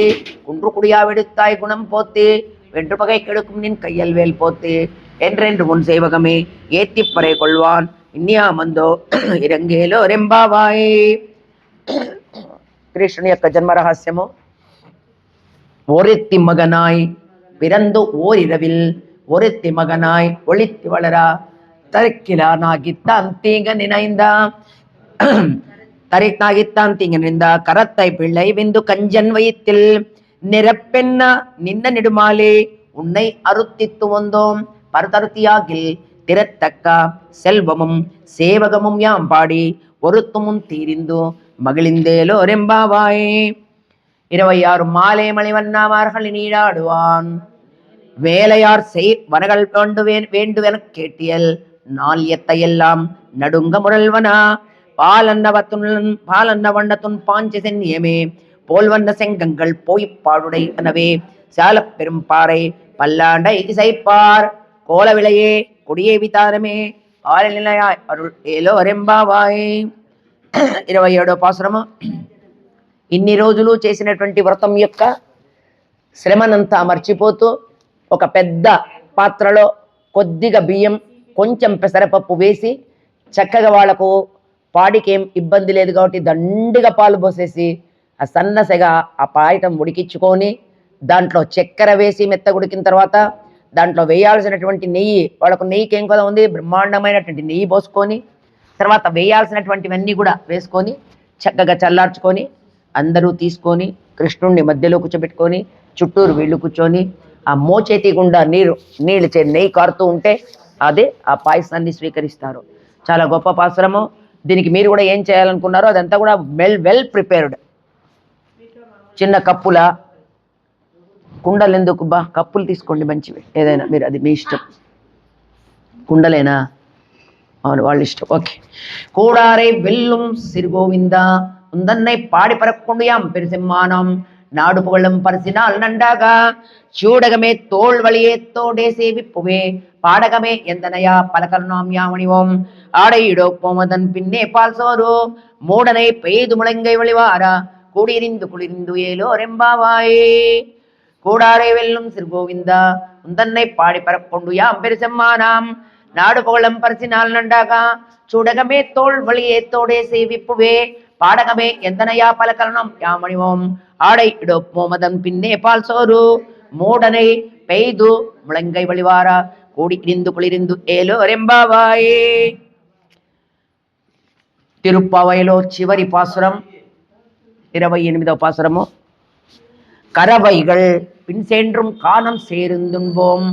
A: குன்று குடியா வெடுத்தாய் குணம் போத்தி, வென்று பகை கெடுக்கும் நின் கையல் வேல் போத்தி, என்றென்று உன் சேவகமே ஏத்திப்பறை கொள்வான், இன்னியா மந்தோ இரங்கேலோரெம்பாவாய். కృష్ణుని యొక్క జన్మ రహస్యము. ఒరెత్తి మగనాయ్ పిరందు ఓరిరవిల్ ఒరెత్తి మగనాయ్ ఒళిత్తి వளரா தரிக்கிலானாகித்தான் தீங்க நினைந்தா தரித்தாகித்தான் தீங்க நினைந்தா கரத்தை பிள்ளை விந்து கஞ்சன் வயிற்றில் நிரப்பென்ன நின்ன நெடுமாலே உன்னை அறுத்தித்து வந்தோம் பரதருத்தியாகில் திறத்தக்க செல்வமும் சேவகமும் யாம் பாடி ஒருத்துமும் தீரிந்து மகிழ்ந்தேலோ ரெம்பாவாய். 26 மாலை மணிவண்ணாமார்கள் நீராடுவான் வேலையார் செய் வனகள் வேண்டுவென கேட்டியல் நாள்யத்தையெல்லாம் நடுங்க முரல்வனா பாலன்ன வண்ணத்துன் பாஞ்ச சென்னியமே போல் வண்ண செங்கங்கள் போய்ப்பாடுடை எனவே சால பெரும் பாறை பல்லாண்டை இசைப்பார் கோல விளையே கொடியே விதாரமே ஆலநிலையாய் அருள் ఏలో రెంబావాయ్. 27వ పాసురము. ఇన్ని రోజులు చేసినటువంటి వ్రతం యొక్క శ్రమనంతా మర్చిపోతూ ఒక పెద్ద పాత్రలో కొద్దిగా బియ్యం కొంచెం పెసరపప్పు వేసి చక్కగా వాళ్లకు పాడికేం ఇబ్బంది లేదు కాబట్టి దండిగా పాలు పోసేసి ఆ సన్నసగా ఆ పాయసం ఉడికించుకొని దాంట్లో చక్కెర వేసి మెత్తగా ఉడికిన తర్వాత దాంట్లో వేయాల్సినటువంటి నెయ్యి, వాళ్ళకు నెయ్యికి ఏం కదా ఉంది, బ్రహ్మాండమైనటువంటి నెయ్యి పోసుకొని తర్వాత వేయాల్సినటువంటివన్నీ కూడా వేసుకొని చక్కగా చల్లార్చుకొని అందరూ తీసుకొని కృష్ణుణ్ణి మధ్యలో కూర్చోబెట్టుకొని చుట్టూరు వీళ్ళు కూర్చొని ఆ మోచేతి గుండా నీళ్ళు నెయ్యి కారుతూ ఉంటే అదే ఆ పాయసాన్ని స్వీకరిస్తారు. చాలా గొప్ప పాసురము. దీనికి మీరు కూడా ఏం చేయాలనుకున్నారో అదంతా కూడా వెల్ ప్రిపేర్డ్. చిన్న కప్పుల కుండలు ఎందుకు బా, కప్పులు తీసుకోండి మంచివి, ఏదైనా మీరు, అది మీ ఇష్టం. కుండలేనా? అవును, వాళ్ళ ఇష్టం. ఓకే. కూడారే వెల్లుం సిరుగోవింద உந்தன்னை பாடி பறக்கொண்டு யாம் பெருசெம்மானம் நாடு புகழும் பரிசினால் நன்றாக சூடகமே தோல் வழியே தோடே சேவிப்புவே பாடகமே எந்தனையா பலகர்ணாம் யாமணிவோம் ஆடையிடோப்போம் அதன் பின்னே பால் சோறு மூடனை பெய்து முழங்கை வழிவாரா கூடியிருந்து குளிர்ந்து ஏலோ ரெம்பாவாயே. கூடாரை வெல்லும் சிறுகோவிந்தா உந்தன்னை பாடி பறக்கொண்டு யாம் பெருசெம்மானாம் நாடு புகழும் பரிசினால் நன்றாக சூடகமே தோல் வழியே தோடே சேவிப்புவே பாடகமே எந்தனையா பலகரணம் யாமணிவோம் ஆடை இடோப்போம் அதன் பின்னே பால் சோறு மூடனை பெய்து முழங்கை வழிவாரா கூடி இருந்து குளிர்ந்து ஏலோ ரெம்பாவாயே. తిరుప్పావైలో చివరి పాసురం 28వ పాసురము. கரவைகள் பின் சென்றும் காணம் சேருந்துன்போம்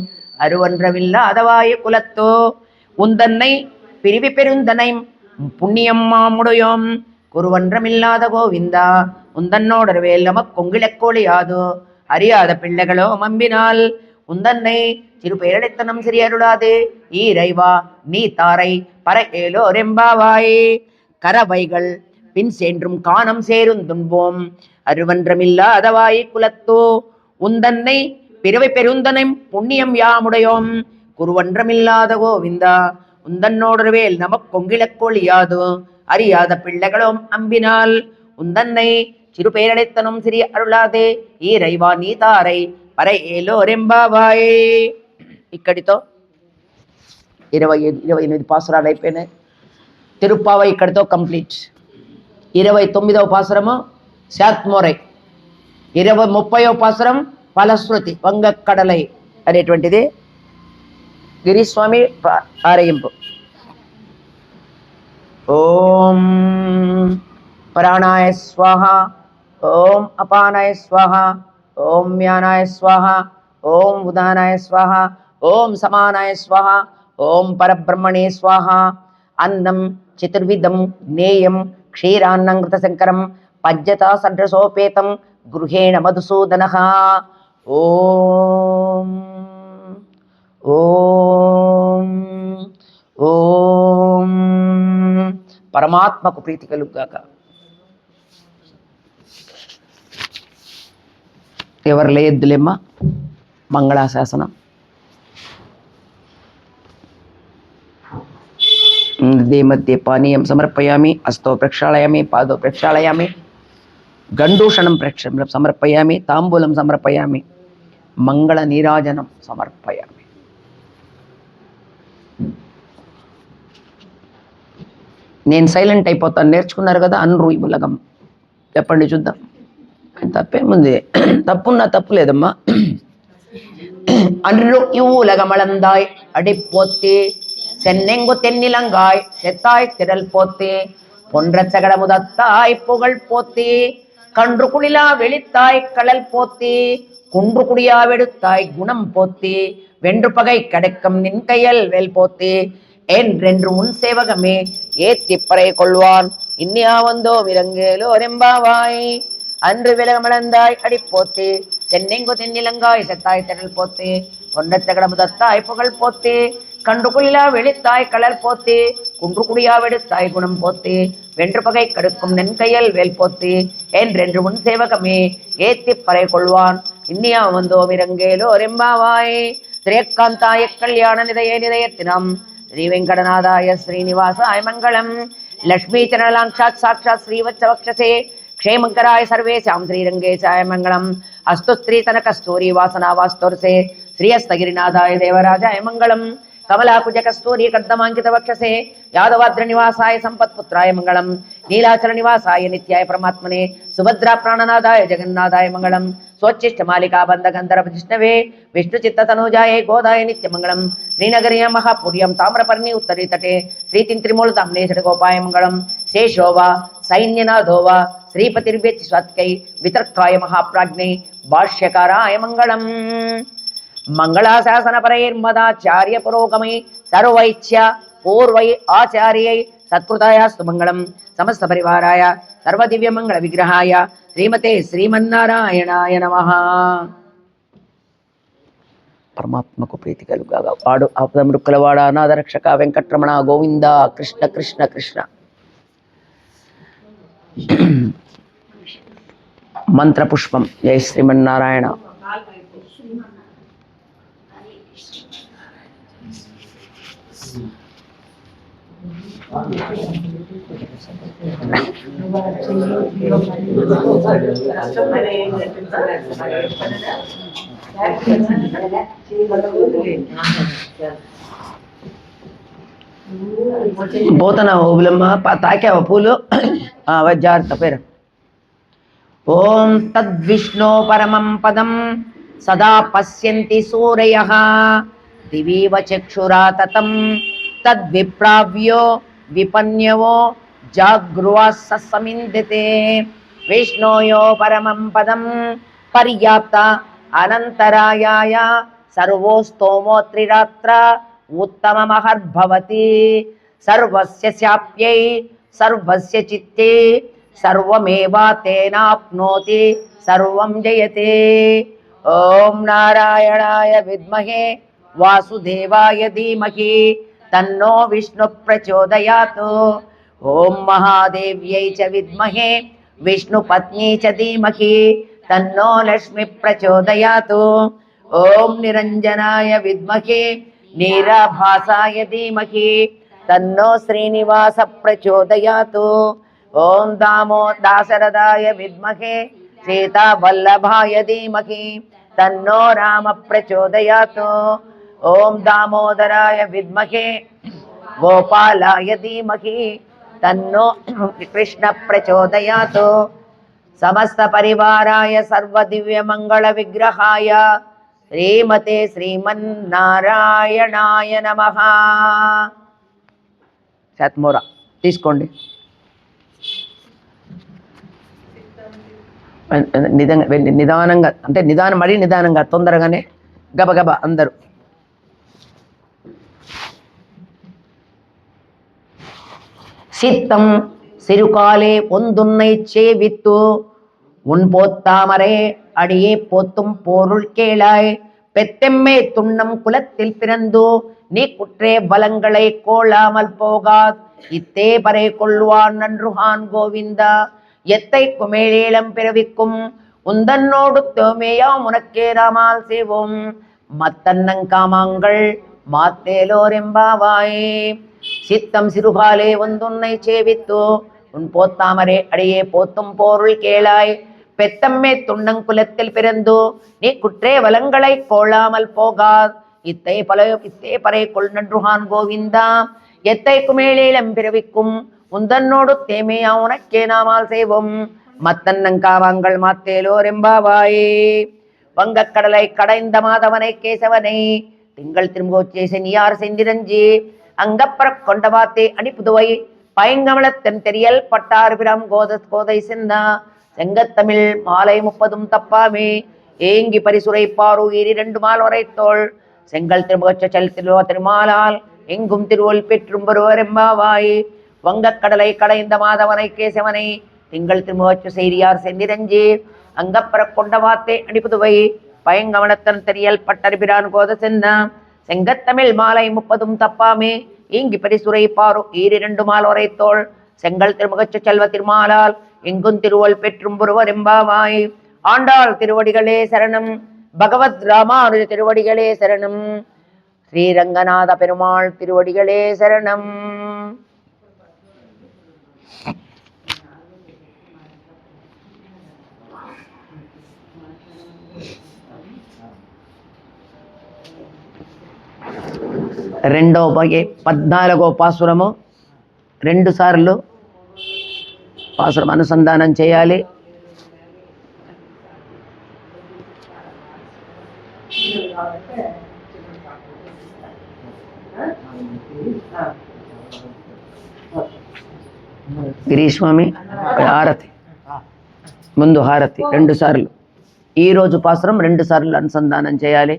A: அருவன்றமில்லாதவாய குலத்தோ உந்தன்னை பிரிவி பெருந்தனை புண்ணியம் மாமுடையோம் குருவன்றமில்லாத கோவிந்தா உந்தன்னோடர்வேல் நமக் கொங்கிழக்கோழியாதோ அறியாத பிள்ளைகளோ மம்பினால் உந்தன்னை சிறு பேரடைத்தனம் சிறியருளாது ஈரைவா நீ தாரை பர ஏலோ ரெம்பாவாயே. கரவைகள் பின் சென்றும் காணம் சேருந்துன்போம் அருவன்றமில்லாதவாய் குலத்தோ உந்தன்னை பிறவை பெருந்தனை புண்ணியம் யாமுடையோம் குருவன்றமில்லாத கோவிந்தா உந்தன்னோடர்வேல் நமக் கொங்கிழக்கோழியாதோ அறியாத பிள்ளைகளும் அம்பினால் உந்தன்னை சிறு பேரடைத்தனும் சிறிய అరుளாదే ఈరైవా నీ తారై పర ఏలో రెంబావాయే. ఇక్కడితో 28 పాసురాలు అయిపోయినాయి. తిరుప్పావై ఇక్కడితో కంప్లీట్. 29వ పాసురము శాత్మోరై. 30వ పాసురం ఫలశ్రుతి వంగక్కడలై అనేటువంటిది గిరిస్వామి ఆరయింపు. ఓం ప్రాణాయ స్వాహ ఓం అపానాయ స్వాహ ఓం వ్యానాయ స్వాహ ఓం ఉదానాయ స్వాహ ఓం సమానాయ స్వాహ ఓం పరబ్రహ్మణే స్వాహ. అన్నం చతుర్విధం జ్ఞేయం క్షీరాన్నం కృతశంకరం పజ్జతా సడ్రసోపేతం గృహేణ మధుసూదనః. ఓం ఓం ఓం. పరమాత్మకు ప్రీతి కలుగుగాక. ఎవరు లేద్దులేమ్మా మంగళాశాసనం. నదే మధ్య పానీయం సమర్పయామి, హస్తో ప్రక్షాళయామి, పాదో ప్రక్షాళయామి, గండూషణం సమర్పయామి, తాంబూలం సమర్పయామి, మంగళ నీరాజనం సమర్పయామి. నేను సైలెంట్ అయిపోతాను, నేర్చుకున్నారు కదా. అన్రు ఇబులగం చెప్పండి చూద్దాం. తప్పేముంది? తప్పున్నా తప్పు లేదమ్మా. அன்று இவ்வுலகமளந்தாய் அடிப்போத்தி சென்னெங்கு தென்னிலங்காய் செத்தாய் திரள் போத்தி பொன்ற சகட முதத்தாய் புகழ் போத்தி கன்று குளிலா வெளித்தாய் கடல் போத்தி குன்று குடியா வெடுத்தாய் குணம் போத்தி வென்று பகை கிடைக்கும் நின் கையல் வேல் போத்தி என்றென்று உன் சேவகமே ஏத்திப்பறை கொள்வான் இன்னியா வந்தோ விலங்கேலோ ரெம்பாவாய். அன்று விலகமளந்தாய் அடிப்போத்தி சென்னெங்கு தென்னிலங்காய் செத்தாய் திரள் போத்தி பொன்னச்சகட முதத்தாய் புகழ் போத்தி கன்று குளிலா வெளித்தாய் கடல் போத்தி குன்று குடியா வெடுத்தாய் குணம் போத்தி வென்று பகை கடுக்கும் நென்கையல் வேல் போத்தி என்றென்று உன் சேவகமே ஏத்தி பறை கொள்வான் இன்னியா வந்தோ மிரங்கேலோ ரெம்பாவாய். திரேக்காந்தாய கல்யாண நிதயத்தினம் ஸ்ரீ வெங்கடநாதாய ஸ்ரீனிவாசாய மங்களம். லக்ஷ்மீ சரணலாங்சாத் சாட்சாத் ஸ்ரீவத்சவக்ஷசே क्षेमकराय सर्वेशां श्रीरंगेशाय मंगलम. अस्तु स्त्री तनक कस्तूरी वासना वास्तुर्से श्री हस्तगिरिनाथाय देवराजाय मंगलम. कमलाकुज कस्तूरी कद्दमांकित वक्षसे यादवाद्र निवासाय संपत्पुत्राय मंगलम. नीलाचल निवासाय नित्याय परमात्मने सुभद्रा प्राणनाथाय जगन्नाथाय मंगलम. स्वच्छिष्ट मालिका बंध गंधर्व जिष्णवे विष्णु चित्त तनुजाय गोदाय नित्य मंगलम. श्रीनगरीय महापुर्यम ताम्रपर्णी उत्तरी तटे श्री तिंत्रिमूल ताम्ने षडगोपाय मंगलम. शेषोवा सैन्यनाथोवा श्रीपतिर्व्यति स्वात्कै वितर्काय महाप्राज्ञै भाष्यकाराय मंगलम. मंगलाशासन परैर्मदाचार्य पुरोगमै सर्वैच्य पूर्वै आचार्यै सत्कृतायास्तु मंगलम. समस्त परिवाराय सर्वदिव्य मंगल विग्रहाय श्रीमते श्रीमन्नारायणाय नमः. परमात्मకు ప్రీతి కలుగాక. వాడు ఆపదమృక్కులవాడ అనాథరక్షక వెంకటరమణ గోవింద కృష్ణ కృష్ణ కృష్ణ. మంత్ర పుష్పం. జై శ్రీమన్నారాయణ. పోతనా ఓబులమ్మ తాకావా పూలు? జాగ్రత్త పేరు. ఓం తద్విష్ణో పరమం పదం సదా పశ్యంతి సూరయః దివీవ చక్షురా తతం తద్విప్రావ్యో విపన్యవో జాగృవాస్స సమిందితే. విష్ణోయో పరమం పదం పర్యాప్త అనంతరాయాయ సర్వోస్తోమోత్రిరాత్ర ఉత్తమమహర్భవతి. సర్వస్య శాప్యై సర్వస్య చిత్తే సర్వమేవాతేనాప్నోతి సర్వం జయతే. ఓం నారాయణాయ విద్మహే వాసుదేవాయ ధీమహి తన్నో విష్ణు ప్రచోదయాత్. ఓం మహాదేవ్యై చ విద్మహే విష్ణుపత్ని చ ధీమహి తన్నో లక్ష్మి ప్రచోదయాత్. ఓం నిరంజనాయ విద్మహే నీరాభాసాయ ధీమహి తన్నో శ్రీనివాస ప్రచోదయాత్. ఓం దాశరథాయ విద్మహే సీతావల్లభాయ ధీమహి తన్నో రామ ప్రచోదయాత్. ఓం దామోదరాయ విద్మహే గోపాలాయ ధీమహి తన్నో కృష్ణ ప్రచోదయాత్. సమస్త పరివారాయ సర్వదివ్య మంగళ విగ్రహాయ శ్రీమతే శ్రీమన్నారాయణాయ నమః. శాతమూర తీసుకోండి. నిదానంగా అంటే మరీ నిదానంగా తొందరగానే గబగబ అందరూ. சித்தம் சிறுகாலே ஒந்துன்னை சேவித்து உன் போத்தாமரே அடியே போத்தும் பொருள் கேளாய். பெத்தெம்மே துண்ணம் குலத்தில் பிறந்து நீ குற்றே பலங்களை கோளாமல் போகாத். இத்தே பறை கொள்வான் நன்றுகான் கோவிந்தா. எத்தை குமேளேலம் பிறவிக்கும் உந்தன்னோடு தோமேயாம் உனக்கே ராமால் செய்வோம். மத்தன்னங்காமாங்கள் மாத்தேலோரெம்பாவாயே. சித்தம் சிறுகாலே ஒந்துன்னை சேவித்து உன் போத்தாமரே அடியே போத்தும் பொருள் கேளாய். பெத்தம்மே துண்ணங்குலத்தில் பிறந்து நீ குற்றே வலங்களை கோளாமல் போகாத். இத்தை பறை கொள் நன்றுகான் கோவிந்தா. எத்தை குமேளேலம் பிறவிக்கும் உந்தன்னோடு தேமையா உனக்கே நாமால் செய்வோம். மத்தன்னங்காவாங்கள் மாத்தேலோரெம்பாவாயே. வங்கக்கடலை கடைந்த மாதவனை கேசவனை திங்கள் திரும்போச்சே சென்னியார் செந்திரஞ்சி அங்கப்புற கொண்டவாத்தே அணிப்புதுவை பைங்கமலத்தன் தெரியல் பட்டாறு பிரம் கோதை சென்னா செங்கத்தமிழ் மாலை 30 தப்பாமே ஏங்கி பரிசுரை பாரூர் 2 மால் உரைத்தோள் செங்கல் திருமுகச்ச செல் திருமாலால் எங்கும் திருவொல் பெற்றும் வருவர் எம்பாவாய். வங்கக்கடலை கடைந்த மாதவனை கேசவனை திங்கள் திருமுகச்சு செய்தியார் செந்திரஞ்சி அங்கப்புற கொண்டவாத்தே அணிப்புதுவை பயங்கமலத்தன் தெரியல் பட்டறிபிரான் கோத சென்னா செங்கத்தமிழ் மாலை 30 தப்பாமே ஈங்கி பரிசுரை பாரூர் 2 மால் உரைத்தோள் செங்கல் திருமுகச்ச செல்வ திருமாலால் எங்கும் திருவொல் பெற்றும் ஒருவர் எம்பாவாய். ஆண்டாள் திருவடிகளே சரணம். பகவத் ராமானுஜ திருவடிகளே சரணம். ஸ்ரீரங்கநாத பெருமாள் திருவடிகளே சரணம். రెండో 14వ పాసురము 2 సార్లు పాసురం అనుసంధానం చేయాలి. గిరీస్వామి హారతి ముందు హారతి 2 సార్లు. ఈరోజు పాసురం 2 సార్లు అనుసంధానం చేయాలి.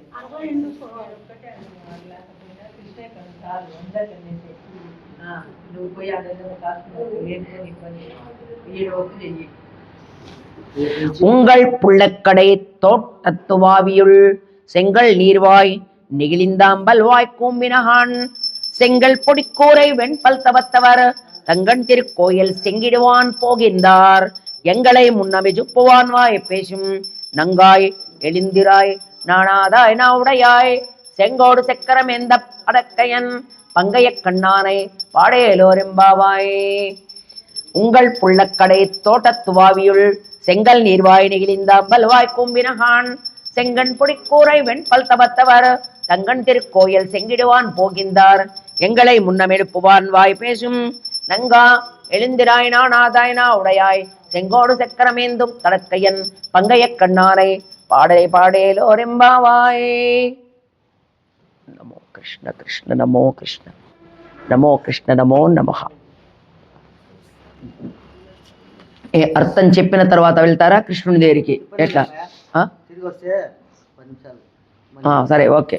A: உங்கள் புள்ளக்கடை தோட்டத்துவாவியுள் செங்கல் நீர்வாய் நெகிழிந்தாம்பல்வாய் கூம்பினகான் செங்கல் பொடிக்கூரை வெண்பல் தவத்தவர் தங்கன் திருக்கோயில் செங்கிடுவான் போகின்றார் எங்களை முன்னமிஜுப்புவான் வாய் பேசும் நங்காய் எழுந்திராய் நானாதாய் நாவுடையாய் செங்கோடு செக்கரம் எந்த படக்கையன் பங்கைய கண்ணானை பாடையலோரெம்பாவாய். உங்கள் புள்ளக்கடை தோட்டத்துவாவியுள் செங்கல் நீர்வாய் நெகிழிந்தாம்பல்வாய் கூம்பினகான் செங்கன் பொடிக்கூரை வெண்பல் தவத்தவர் தங்கன் திருக்கோயில் செங்கிடுவான் போகின்றார் எங்களை முன்னமெழுப்புவான் வாய் பேசும் நங்கா எழுந்திராய் நானாதாய்னா உடையாய் செங்கோடு சக்கரமேந்தும் தடக்கையன் பங்கைய கண்ணானை பாடலை பாடேலோரெம்பாவாய். நமோ கிருஷ்ண கிருஷ்ణ நமோ கிருஷ்ణ நமோ கிருష్ణ நமோ நமః. అర్థం చెప్పిన తర్వాత వెళ్తారా కృష్ణుని దగ్గరికి? ఎట్లా? సరే, ఓకే.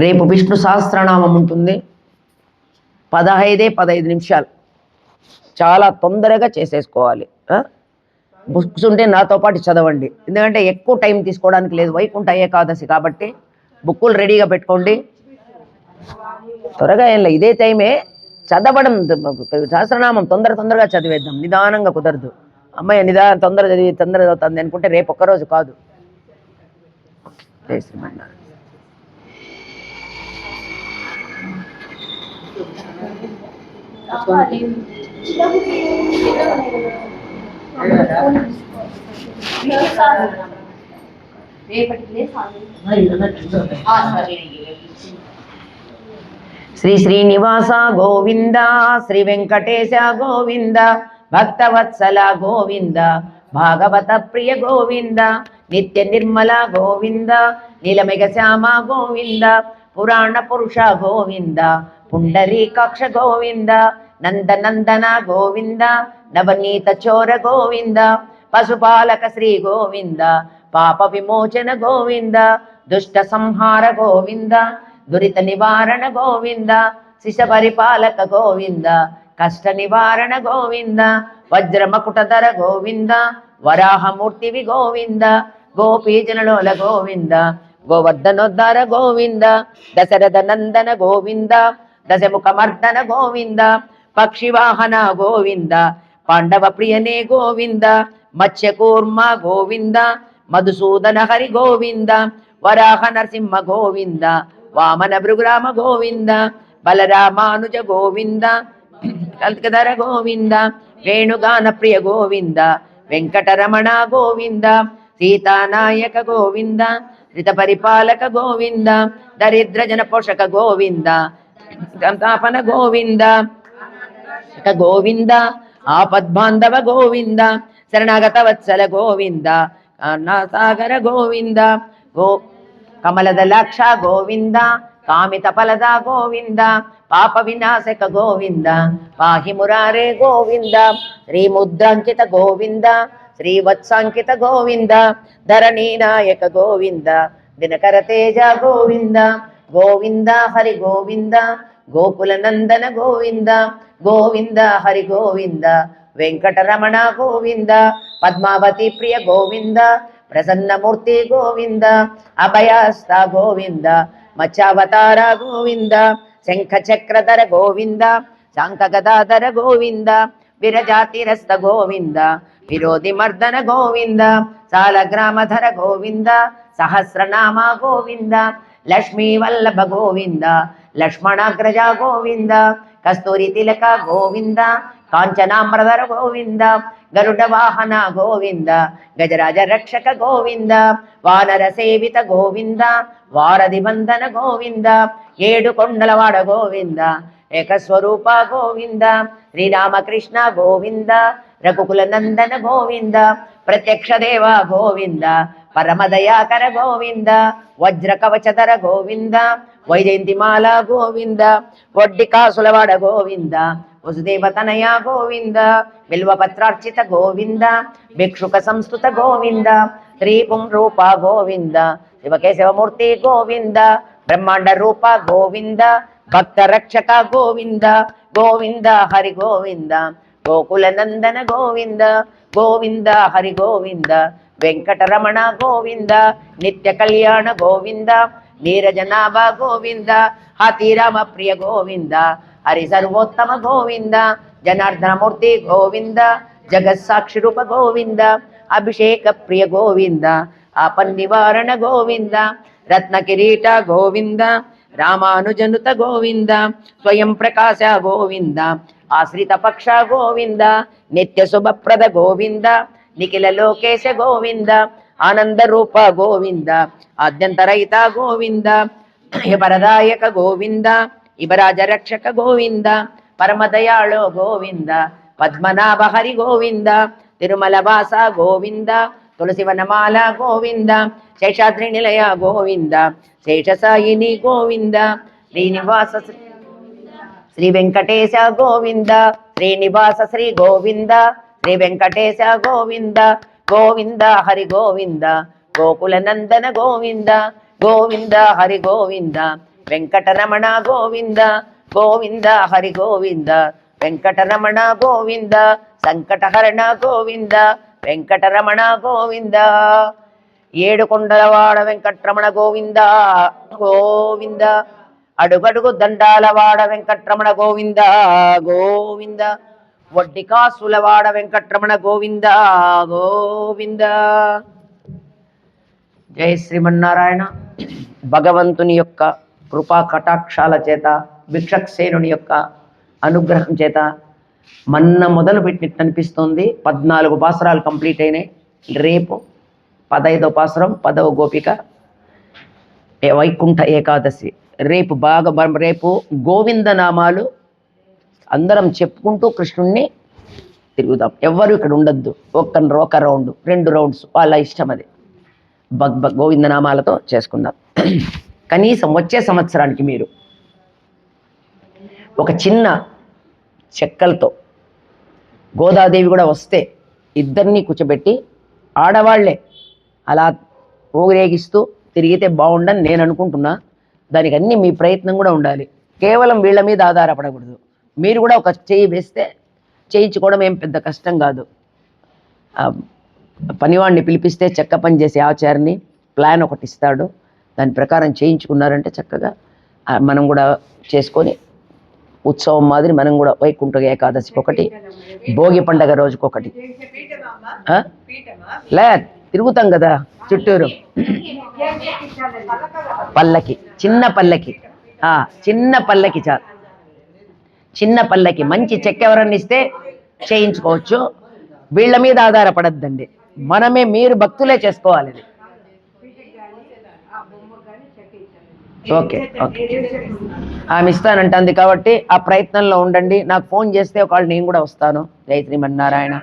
A: రేపు విష్ణు సహస్రనామం ఉంటుంది. 15 నిమిషాలు, చాలా తొందరగా చేసేసుకోవాలి. బుక్స్ ఉంటే నాతో పాటు చదవండి, ఎందుకంటే ఎక్కువ టైం తీసుకోవడానికి లేదు. వైకుంఠ ఏకాదశి కాబట్టి బుక్కులు రెడీగా పెట్టుకోండి. త్వరగా ఏం లేదు, ఇదే టైమే చదవడం. సహస్రనామం తొందరగా చదివేద్దాం, నిదానంగా కుదరదు. అమ్మాయి తొందర చదువుతుంది అనుకుంటే రేపు ఒక్కరోజు కాదు. శ్రీమన్నారాయణ. శ్రీ శ్రీనివాస గోవింద, శ్రీ వెంకటేశ గోవింద, భక్తవత్సల గోవింద, భాగవత ప్రియ గోవింద, నిత్య నిర్మల గోవింద, నీలమేఘ శ్యామ గోవింద, పురాణ పురుష గోవింద, పుండరీకాక్ష గోవింద, నందనందన గోవింద, నవనీత చోర గోవింద, పశుపాలక శ్రీ గోవింద, పాప విమోచన గోవింద, దుష్ట సంహార గోవింద, దురిత నివారణ గోవింద, శిశ పరిపాలక గోవింద, కష్ట నివారణ గోవింద, వజ్రమకుటధర గోవింద, వరాహమూర్తివి గోవింద, గోపీజనలోల గోవింద, గోవర్ధనోద్ధార గోవింద, దశరథ నందన గోవింద, దశముఖమర్దన గోవింద, పక్షివాహన గోవింద, పాండవ ప్రియనే గోవింద, మత్స్యకూర్మ గోవింద, మధుసూదన హరి గోవింద, వరాహ నరసింహ గోవింద, వామన భృగురామ గోవింద, బలరామానుజ గోవింద, కల్కధర గోవింద, వేణుగాన ప్రియ గోవింద, వెంకటరమణ గోవింద, సీతానాయక గోవింద, శ్రిత పరిపాలక గోవింద, దరిద్ర జన పోషక గోవింద, సంతాపన గోవింద గోవింద, ఆపద్బాంధవ గోవింద శరణాగత వత్సల గోవింద సాగర గోవింద గో కమలదలాక్ష గోవింద కామిత ఫలద గోవింద పాప వినాశక గోవింద పాహి మురారే గోవింద శ్రీముద్రాంకిత గోవింద శ్రీవత్సాంకిత గోవింద ధరణీ నాయక గోవింద దినకర తేజ గోవింద గోవింద హరి గోవింద గోకుల నందన గోవింద గోవింద హరి గోవింద వెంకటరమణ గోవింద పద్మావతి ప్రియ గోవింద ప్రసన్నమూర్తి గోవింద అభయాస్త గోవింద మత్స్యావతార గోవింద శంఖ చక్రధర గోవింద శంఖ గదాధర గోవింద విరజాతిరస్త గోవింద విరోధి మర్దన గోవింద సాలగ్రామధర గోవింద సహస్రనామ గోవింద లక్ష్మీ వల్లభ గోవింద లక్ష్మణాగ్రజ గోవింద కస్తూరి తిలక గోవింద కాంచనామ్రధర గోవింద గరుడ వాహన గోవింద గజరాజ రక్షక గోవింద వానర సేవిత గోవింద వారధి బంధన గోవింద ఏడు కొండలవాడ గోవింద ఏకస్వరూప గోవింద శ్రీరామకృష్ణ గోవింద రఘుకుల నందన గోవింద ప్రత్యక్ష దేవ గోవింద పరమదయాకర గోవింద వజ్ర కవచధర గోవింద వైజయంతిమాల గోవింద వడ్డి కాసులవాడ గోవింద వసుదేవతనయ గోవింద బిల్వపత్రార్చిత గోవింద భిక్షుక సంస్కృత గోవింద శ్రీపుం రూప గోవింద శివకేశవమూర్తి గోవింద బ్రహ్మాండ రూప గోవింద భక్త రక్షక గోవింద గోవింద హరి గోవింద గోకుల నందన గోవింద గోవింద హరి గోవింద వెంకటరమణ గోవింద నిత్య కళ్యాణ గోవింద నీరజనాభ గోవింద హాతిరామ ప్రియ గోవింద హరి సర్వోత్తమ గోవింద జనార్దనమూర్తి గోవింద జగత్సాక్షి రూప గోవింద అభిషేక ప్రియ గోవింద ఆపన్నివారణ గోవింద రత్న కిరీట గోవింద రామానుజనుత గోవింద స్వయం ప్రకాశ గోవింద ఆశ్రిత పక్ష గోవింద నిత్య శుభప్రద గోవింద నిఖిల లోకేశ గోవింద ఆనంద రూప గోవింద ఆద్యంతరహిత గోవింద వరదాయక గోవింద ఇవరాజ రక్షక గోవింద పరమదయాళో గోవింద పద్మనాభ హరి గోవింద తిరుమల వాస గోవింద తులసి వనమాల గోవింద శేషాద్రి నిలయ గోవింద శేషసాయిని గోవింద శ్రీనివాస శ్రీ వెంకటేశ గోవింద శ్రీనివాస శ్రీ గోవింద శ్రీ వెంకటేశ గోవింద గోవింద హరి గోవింద గోకుల నందన గోవింద గోవింద హరి గోవింద వెంకటరమణ గోవింద గోవింద హరి గోవింద వెంకటరమణ గోవింద సంకటహరణ గోవింద వెంకటరమణ గోవింద ఏడు కొండలవాడ వెంకటరమణ గోవింద గోవింద అడుగడుగు దండాలవాడ వెంకటరమణ గోవింద గోవింద వడ్డి కాసులవాడ వెంకటరమణ గోవింద గోవింద. జై శ్రీమన్నారాయణ. భగవంతుని యొక్క కృపా కటాక్షాల చేత భిక్షక్సేనుని యొక్క అనుగ్రహం చేత మన్న మొదలు పెట్టినట్టు అనిపిస్తుంది. 14 పాసురాలు కంప్లీట్ అయినాయి. రేపు 15వ పాసురం 10వ గోపిక వైకుంఠ ఏకాదశి. రేపు గోవింద నామాలు అందరం చెప్పుకుంటూ కృష్ణుణ్ణి తిరుగుదాం. ఎవ్వరు ఇక్కడ ఉండద్దు. ఒక రౌండ్ 2 రౌండ్స్ వాళ్ళ ఇష్టం. అది గోవిందనామాలతో చేసుకుందాం. కనీసం వచ్చే సంవత్సరానికి మీరు ఒక చిన్న చెక్కలతో గోదాదేవి కూడా వస్తే ఇద్దరినీ కూర్చోబెట్టి ఆడవాళ్లే అలా ఊరేగిస్తూ తిరిగితే బాగుండని నేను అనుకుంటున్నా. దానికి అన్ని మీ ప్రయత్నం కూడా ఉండాలి. కేవలం వీళ్ళ మీద ఆధారపడకూడదు. మీరు కూడా ఒక చెయ్యి వేస్తే చేయించుకోవడం ఏం పెద్ద కష్టం కాదు. పనివాడిని పిలిపిస్తే చెక్క పని చేసే ఆచార్యని ప్లాన్ ఒకటి ఇస్తాడు. దాని ప్రకారం చేయించుకున్నారంటే చక్కగా మనం కూడా చేసుకొని ఉత్సవం మాదిరి మనం కూడా వైకుంఠ ఏకాదశికి ఒకటి, భోగి పండగ రోజుకొకటి లే తిరుగుతాం కదా చుట్టూరు. పల్లకి, చిన్న పల్లకి, చిన్న పల్లకి చాలు. చిన్న పల్లకి మంచి చెక్క ఎవరన్నా ఇస్తే చేయించుకోవచ్చు. వీళ్ళ మీద ఆధారపడద్దండి. మనమే మీరు భక్తులే చేసుకోవాలి. ఓకే ఓకే, ఆమె ఇస్తానంటుంది కాబట్టి ఆ ప్రయత్నంలో ఉండండి. నాకు ఫోన్ చేస్తే ఒకవేళ నేను కూడా వస్తాను. జై శ్రీమన్నారాయణ.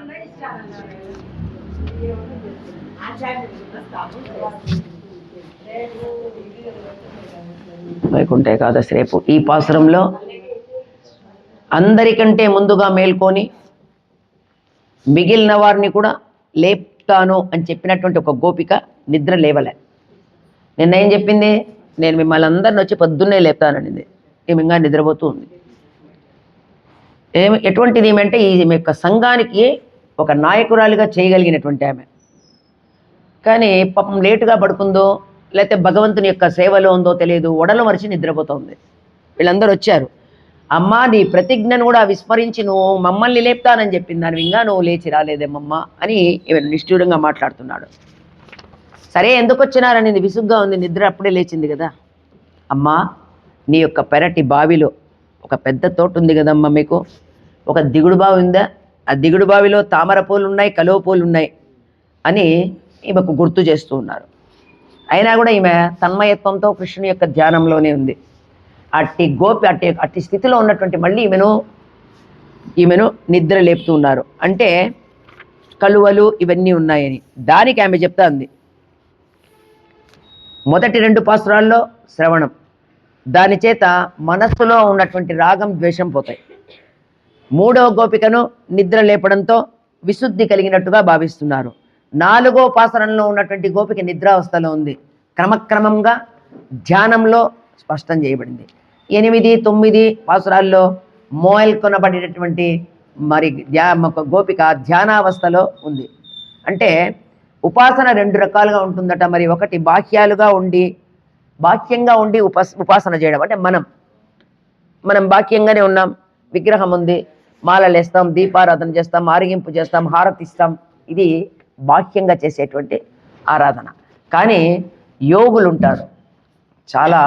A: వైకుంఠ ఏకాదశి రేపు. ఈ పాసురంలో అందరికంటే ముందుగా మేల్కొని మిగిలిన వారిని కూడా లేపుతాను అని చెప్పినటువంటి ఒక గోపిక నిద్ర లేవలే. నిన్న ఏం చెప్పింది? నేను మిమ్మల్ని అందరిని వచ్చి పొద్దున్నే లేపుతాననింది. ఈమె ఇంకా నిద్రపోతూ ఉంది. ఎటువంటిది ఏమంటే ఈమె యొక్క సంఘానికి ఒక నాయకురాలిగా చేయగలిగినటువంటి ఆమె. కానీ పాపం లేటుగా పడుకుందో లేకపోతే భగవంతుని యొక్క సేవలో ఉందో తెలియదు, ఒడలు మరిచి నిద్రపోతుంది. వీళ్ళందరూ వచ్చారు. అమ్మ, నీ ప్రతిజ్ఞను కూడా విస్మరించి నువ్వు మమ్మల్ని లేపుతానని చెప్పింది దాని ఇంకా నువ్వు లేచి రాలేదేమమ్మ అని ఈమె నిష్ఠూరంగా మాట్లాడుతున్నాడు. సరే, ఎందుకు వచ్చినారనేది విసుగ్గా ఉంది. నిద్ర అప్పుడే లేచింది కదా. అమ్మా, నీ యొక్క పెరటి బావిలో ఒక పెద్ద తోట ఉంది కదమ్మా, మీకు ఒక దిగుడు బావి ఉందా? ఆ దిగుడు బావిలో తామర పూలు ఉన్నాయి, కలువ పూలు ఉన్నాయి అని ఈమెకు గుర్తు చేస్తూ ఉన్నారు. అయినా కూడా ఈమె తన్మయత్వంతో కృష్ణుని యొక్క ధ్యానంలోనే ఉంది. అట్టి గోపి అట్టి స్థితిలో ఉన్నటువంటి మళ్ళీ ఈమెను నిద్ర లేపుతూ ఉన్నారు. అంటే కలువలు ఇవన్నీ ఉన్నాయని దానికి ఆమె చెప్తా ఉంది. మొదటి 2 పాసురాల్లో శ్రవణం, దాని చేత మనస్సులో ఉన్నటువంటి రాగం ద్వేషం పోతాయి. 3వ గోపికను నిద్ర లేపడంతో విశుద్ధి కలిగినట్టుగా భావిస్తున్నారు. 4వ పాసురంలో ఉన్నటువంటి గోపిక నిద్రావస్థలో ఉంది. క్రమక్రమంగా ధ్యానంలో స్పష్టం చేయబడింది. 8, 9 పాసురాల్లో మోయల్కొనబడేటటువంటి మరి గోపిక ధ్యానావస్థలో ఉంది. అంటే ఉపాసన 2 రకాలుగా ఉంటుందట. మరి ఒకటి బాహ్యంగా ఉండి ఉపాసన చేయడం. అంటే మనం బాహ్యంగానే ఉన్నాం, విగ్రహం ఉంది, మాలలు వేస్తాం, దీపారాధన చేస్తాం, ఆరగింపు చేస్తాం, హారతిస్తాం. ఇది బాహ్యంగా చేసేటువంటి ఆరాధన. కానీ యోగులు ఉంటారు, చాలా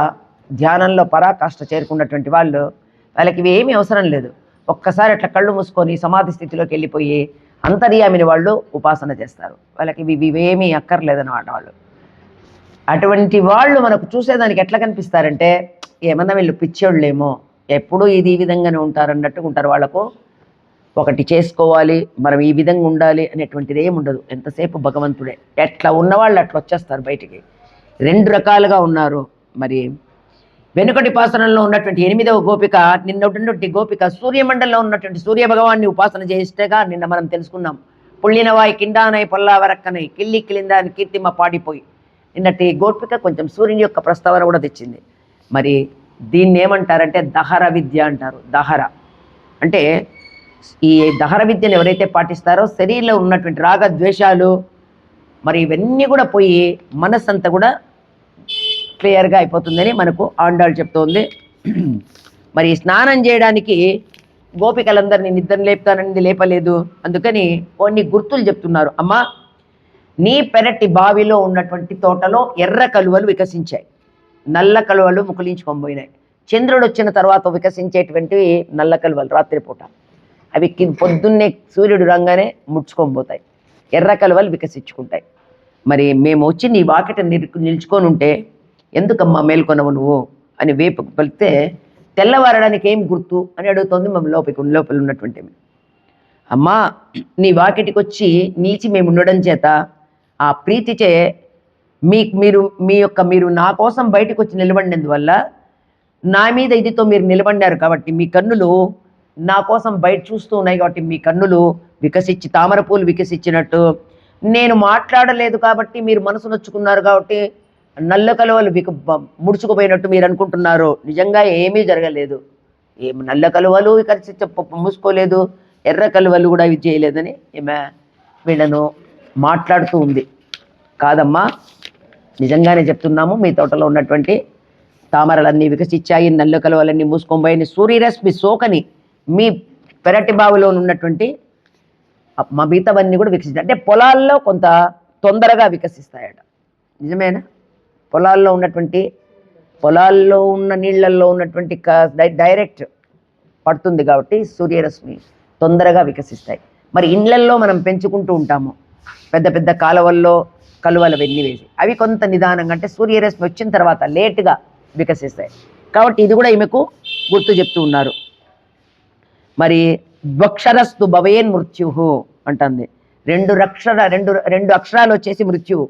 A: ధ్యానంలో పరాకాష్ఠ చేరుకున్నటువంటి వాళ్ళకి ఇవి ఏమీ అవసరం లేదు. ఒక్కసారి అట్లా కళ్ళు మూసుకొని సమాధి స్థితిలోకి వెళ్ళిపోయి అంతర్యామిని వాళ్ళు ఉపాసన చేస్తారు. వాళ్ళకి ఇవేమీ అక్కర్లేదన్నమాట. అటువంటి వాళ్ళు మనకు చూసేదానికి ఎట్లా కనిపిస్తారంటే ఏమన్నా వీళ్ళు పిచ్చోళ్ళేమో, ఎప్పుడూ ఈ విధంగానే ఉంటారన్నట్టుగా ఉంటారు. వాళ్ళకు ఒకటి చేసుకోవాలి, మనం ఈ విధంగా ఉండాలి అనేటువంటిది ఏముండదు. ఎంతసేపు భగవంతుడే. ఎట్లా ఉన్నవాళ్ళు అట్లా వచ్చేస్తారు బయటికి. 2 రకాలుగా ఉన్నారు. మరి వెనుకటి పాసనంలో ఉన్నటువంటి 8వ గోపిక, నిన్నటువంటి గోపిక సూర్యమండలంలో ఉన్నటువంటి సూర్య భగవాన్ని ఉపాసన చేస్తేగా నిన్న మనం తెలుసుకున్నాం. పుల్లినవాయి కిండానై పొల్లావరక్కనై కిల్లి కిలిందాని కీర్తిమ పాడిపోయి. నిన్నటి గోపిక కొంచెం సూర్యుని యొక్క ప్రస్తావన కూడా తెచ్చింది. మరి దీన్ని ఏమంటారంటే దహర విద్య అంటారు. దహర అంటే ఈ దహర విద్యను ఎవరైతే పాటిస్తారో శరీరంలో ఉన్నటువంటి రాగద్వేషాలు మరి ఇవన్నీ కూడా పోయి మనస్సంతా కూడా క్లియర్గా అయిపోతుందని మనకు ఆండాళ్ళు చెప్తోంది. మరి స్నానం చేయడానికి గోపికలందరినీ నిద్ర లేపుతానని లేపలేదు. అందుకని కొన్ని గుర్తులు చెప్తున్నారు. అమ్మా, నీ పెరటి బావిలో ఉన్నటువంటి తోటలో ఎర్ర కలువలు వికసించాయి, నల్ల కలువలు ముకులించుకొని. చంద్రుడు వచ్చిన తర్వాత వికసించేటువంటివి నల్ల కలువలు రాత్రిపూట. అవి పొద్దున్నే సూర్యుడు రంగానే ముడుచుకొని పోతాయి, ఎర్ర కలువలు వికసించుకుంటాయి. మరి మేము వచ్చి నీ వాకిట నిల్చుకొని ఉంటే ఎందుకమ్మా మేల్కొనవు నువ్వు అని వేపు పలికితే తెల్లవారడానికి ఏం గుర్తు అని అడుగుతోంది మేము లోపల ఉన్నటువంటి. అమ్మా, నీ వాకిటికి వచ్చి నిలిచి మేము ఉండడం చేత ఆ ప్రీతిచే మీరు నా కోసం బయటకు వచ్చి నిలబడినందువల్ల నా మీద ఇదితో మీరు నిలబడినారు కాబట్టి మీ కన్నులు నా కోసం బయట చూస్తూ ఉన్నాయి కాబట్టి మీ కన్నులు వికసించి తామర పూలు వికసించినట్టు, నేను మాట్లాడలేదు కాబట్టి మీరు మనసు నొచ్చుకున్నారు కాబట్టి నల్ల కలువలు ముడుచుకుపోయినట్టు మీరు అనుకుంటున్నారు. నిజంగా ఏమీ జరగలేదు. నల్ల కలువలు మూసుకోలేదు, ఎర్ర కలువలు కూడా ఇవి చేయలేదని ఈమె వీళ్ళను మాట్లాడుతూ ఉంది. కాదమ్మా, నిజంగానే చెప్తున్నాము, మీ తోటలో ఉన్నటువంటి తామరలన్నీ వికసించాయి, నల్ల కలువలన్నీ మూసుకొని పోయి సూర్యరశ్మి సోకని మీ పెరటి బావిలో ఉన్నటువంటి మా మిగతావన్నీ కూడా వికసిస్తాయి. అంటే పొలాల్లో కొంత తొందరగా వికసిస్తాయట. నిజమేనా? పొలాల్లో ఉన్న నీళ్ళల్లో ఉన్నటువంటి డైరెక్ట్ పడుతుంది కాబట్టి సూర్యరశ్మి తొందరగా వికసిస్తాయి. మరి ఇండ్లల్లో మనం పెంచుకుంటూ ఉంటాము, పెద్ద పెద్ద కాలువల్లో కలువలు వెన్ని వేసి, అవి కొంత నిదానంగా, అంటే సూర్యరశ్మి వచ్చిన తర్వాత లేటుగా వికసిస్తాయి. కాబట్టి ఇది కూడా ఈమెకు గుర్తు చెప్తూ ఉన్నారు. మరి ద్వక్షరస్తు భవేన్ మృత్యు అంటుంది. రెండు అక్షరాలు వచ్చేసి మృత్యువు,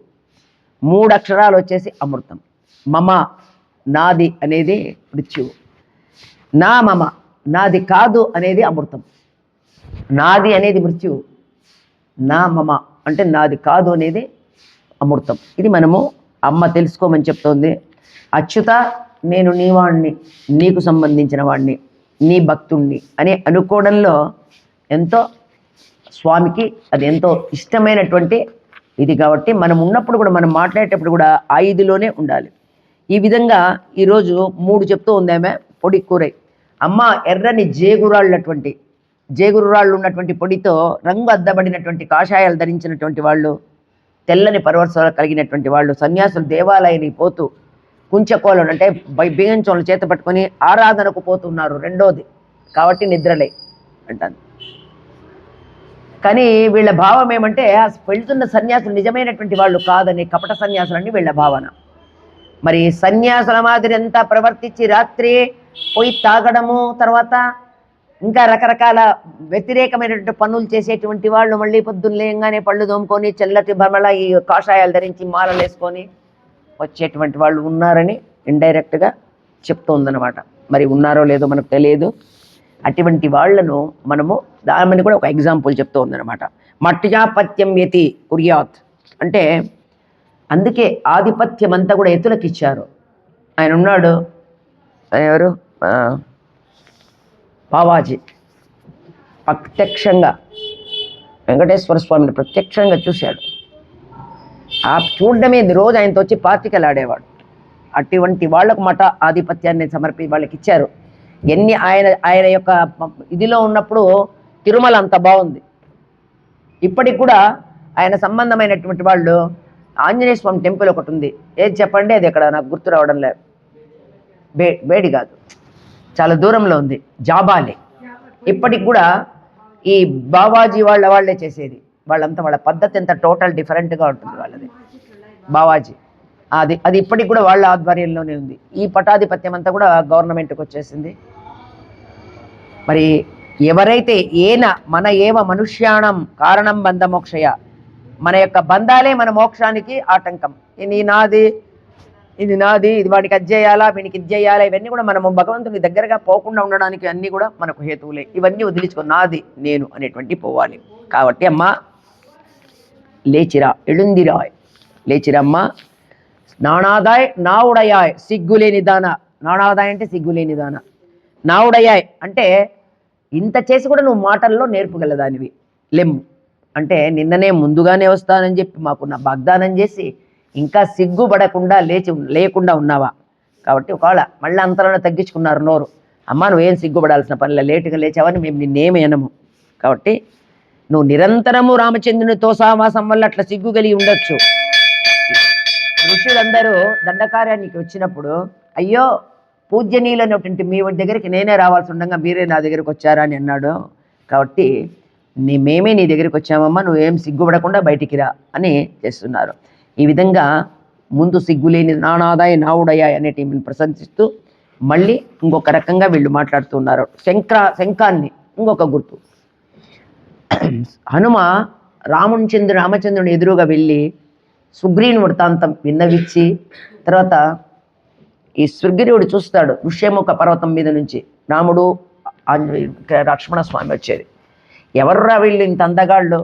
A: 3 అక్షరాలు వచ్చేసి అమృతం. మమ నాది అనేది మృత్యువు, నా మమ నాది కాదు అనేది అమృతం. నాది అనేది మృత్యువు, నా మమ అంటే నాది కాదు అనేది అమృతం. ఇది మనము అమ్మ తెలుసుకోమని చెప్తోంది. అచ్యుత నేను నీ వాణ్ణి, నీకు సంబంధించిన వాణ్ణి, నీ భక్తుణ్ణి అని అనుకోవడంలో ఎంతో స్వామికి అది ఎంతో ఇష్టమైనటువంటి ఇది. కాబట్టి మనం ఉన్నప్పుడు కూడా, మనం మాట్లాడేటప్పుడు కూడా ఆ ఇదిలోనే ఉండాలి. ఈ విధంగా ఈరోజు 3 చెప్తూ ఉంది ఆమె. పొడి కూర అమ్మ ఎర్రని జేగురాళ్ళు ఉన్నటువంటి పొడితో రంగు అద్దబడినటువంటి కాషాయాలు ధరించినటువంటి వాళ్ళు, తెల్లని పర్వతాలు కలిగినటువంటి వాళ్ళు, సన్యాసులు దేవాలయానికి పోతూ కుంచకోలను అంటే బియ్యంచోళ్ళు చేత పట్టుకొని ఆరాధనకు పోతున్నారు. రెండోది కాబట్టి నిద్రలే అంటాను. కానీ వీళ్ళ భావం ఏమంటే వెళ్తున్న సన్యాసులు నిజమైనటువంటి వాళ్ళు కాదని, కపట సన్యాసులని వీళ్ళ భావన. మరి సన్యాసుల మాదిరి అంతా ప్రవర్తించి రాత్రి పోయి తాగడము, తర్వాత ఇంకా రకరకాల వ్యతిరేకమైనటువంటి పనులు చేసేటువంటి వాళ్ళు మళ్ళీ పొద్దున్న లేయంగానే పళ్ళు తోముకొని చెల్లటి భమల ఈ కాషాయాలు ధరించి మాలలు వేసుకొని వచ్చేటువంటి వాళ్ళు ఉన్నారని ఇండైరెక్ట్గా చెప్తోందనమాట. మరి ఉన్నారో లేదో మనకు తెలియదు. అటువంటి వాళ్లను మనము దానిని కూడా ఒక ఎగ్జాంపుల్ చెప్తూ ఉందన్నమాట. మట్యాపత్యం యతి కుర్యాత్ అంటే అందుకే ఆధిపత్యం అంతా కూడా ఎతులకు ఇచ్చారు. ఆయన ఉన్నాడు, ఎవరు బావాజీ, ప్రత్యక్షంగా వెంకటేశ్వర స్వామిని ప్రత్యక్షంగా చూశాడు. ఆ చూడడమే రోజు ఆయనతో వచ్చి పార్టికలు ఆడేవాడు. అటువంటి వాళ్లకు మఠ ఆధిపత్యాన్ని వాళ్ళకి ఇచ్చారు. ఆయన యొక్క ఇదిలో ఉన్నప్పుడు తిరుమల అంత బాగుంది. ఇప్పటికి కూడా ఆయన సంబంధమైనటువంటి వాళ్ళు ఆంజనేయ స్వామి టెంపుల్ ఒకటి ఉంది. ఏది చెప్పండి, అది ఎక్కడ నాకు గుర్తు రావడం లేదు. బేడి కాదు, చాలా దూరంలో ఉంది, జాబాలి. ఇప్పటికి కూడా ఈ బావాజీ వాళ్ళే చేసేది. వాళ్ళంతా వాళ్ళ పద్ధతి ఎంత టోటల్ డిఫరెంట్గా ఉంటుంది వాళ్ళది. బావాజీ అది ఇప్పటికి కూడా వాళ్ళ ఆధ్వర్యంలోనే ఉంది. ఈ పటాధిపత్యం అంతా కూడా గవర్నమెంట్కి వచ్చేసింది. మరి ఎవరైతే మన ఏవ మనుష్యాణం కారణం బంధ మోక్షయ, మన యొక్క బంధాలే మన మోక్షానికి ఆటంకం. ఇది నాది, ఇది వాడికి అది చేయాలా, వీనికి ఇది చేయాలా, ఇవన్నీ కూడా మనము భగవంతుని దగ్గరగా పోకుండా ఉండడానికి అన్నీ కూడా మనకు హేతువులే. ఇవన్నీ వదిలించుకో, నాది నేను అనేటువంటి పోవాలి. కాబట్టి అమ్మ లేచిరా, ఎళుందిరాయ్, లేచిరమ్మ, నాణాదాయ్ నావుడయాయ్ సిగ్గులేని దాన. నాణాదాయ్ అంటే సిగ్గులేని దాన, నావుడయాయ్ అంటే ఇంత చేసి కూడా నువ్వు మాటల్లో నేర్పుగలదానివి. లెమ్ము అంటే నిన్ననే ముందుగానే వస్తానని చెప్పి మాకు వాగ్దానం చేసి ఇంకా సిగ్గుపడకుండా లేకుండా ఉన్నావా? కాబట్టి ఒకవేళ మళ్ళీ అంతలోనే తగ్గించుకున్నారు నోరు. అమ్మ నువ్వేం సిగ్గుపడాల్సిన పనిలో, లేటుగా లేచావని మేము నిన్నేమి అనము. కాబట్టి నువ్వు నిరంతరము రామచంద్రునితో సహవాసం వల్ల అట్లా సిగ్గు కలిగి ఉండొచ్చు. ఋషులందరూ దండకార్యానికి వచ్చినప్పుడు అయ్యో పూజ్యనీయులు అనేటువంటి మీ దగ్గరికి నేనే రావాల్సి ఉండగా మీరే నా దగ్గరికి వచ్చారా అని అన్నాడు. కాబట్టి మేమే నీ దగ్గరికి వచ్చామమ్మా, నువ్వేం సిగ్గుపడకుండా బయటికి రా అని చేస్తున్నారు. ఈ విధంగా ముందు సిగ్గులేని నానాదాయ నావుడయాయ్ అనేటిని ప్రశంసిస్తూ మళ్ళీ ఇంకొక రకంగా వీళ్ళు మాట్లాడుతున్నారు. శంఖాన్ని ఇంకొక గుర్తు. హనుమ రామచంద్రుని ఎదురుగా వెళ్ళి సుగ్రీవుని వృత్తాంతం విన్నవిచ్చి, తర్వాత ఈ సుగ్రీవుడు చూస్తాడు ఋష్యముఖ పర్వతం మీద నుంచి రాముడు లక్ష్మణస్వామి వచ్చేది. ఎవర్రా వీళ్ళు ఇంత అందగాళ్ళు,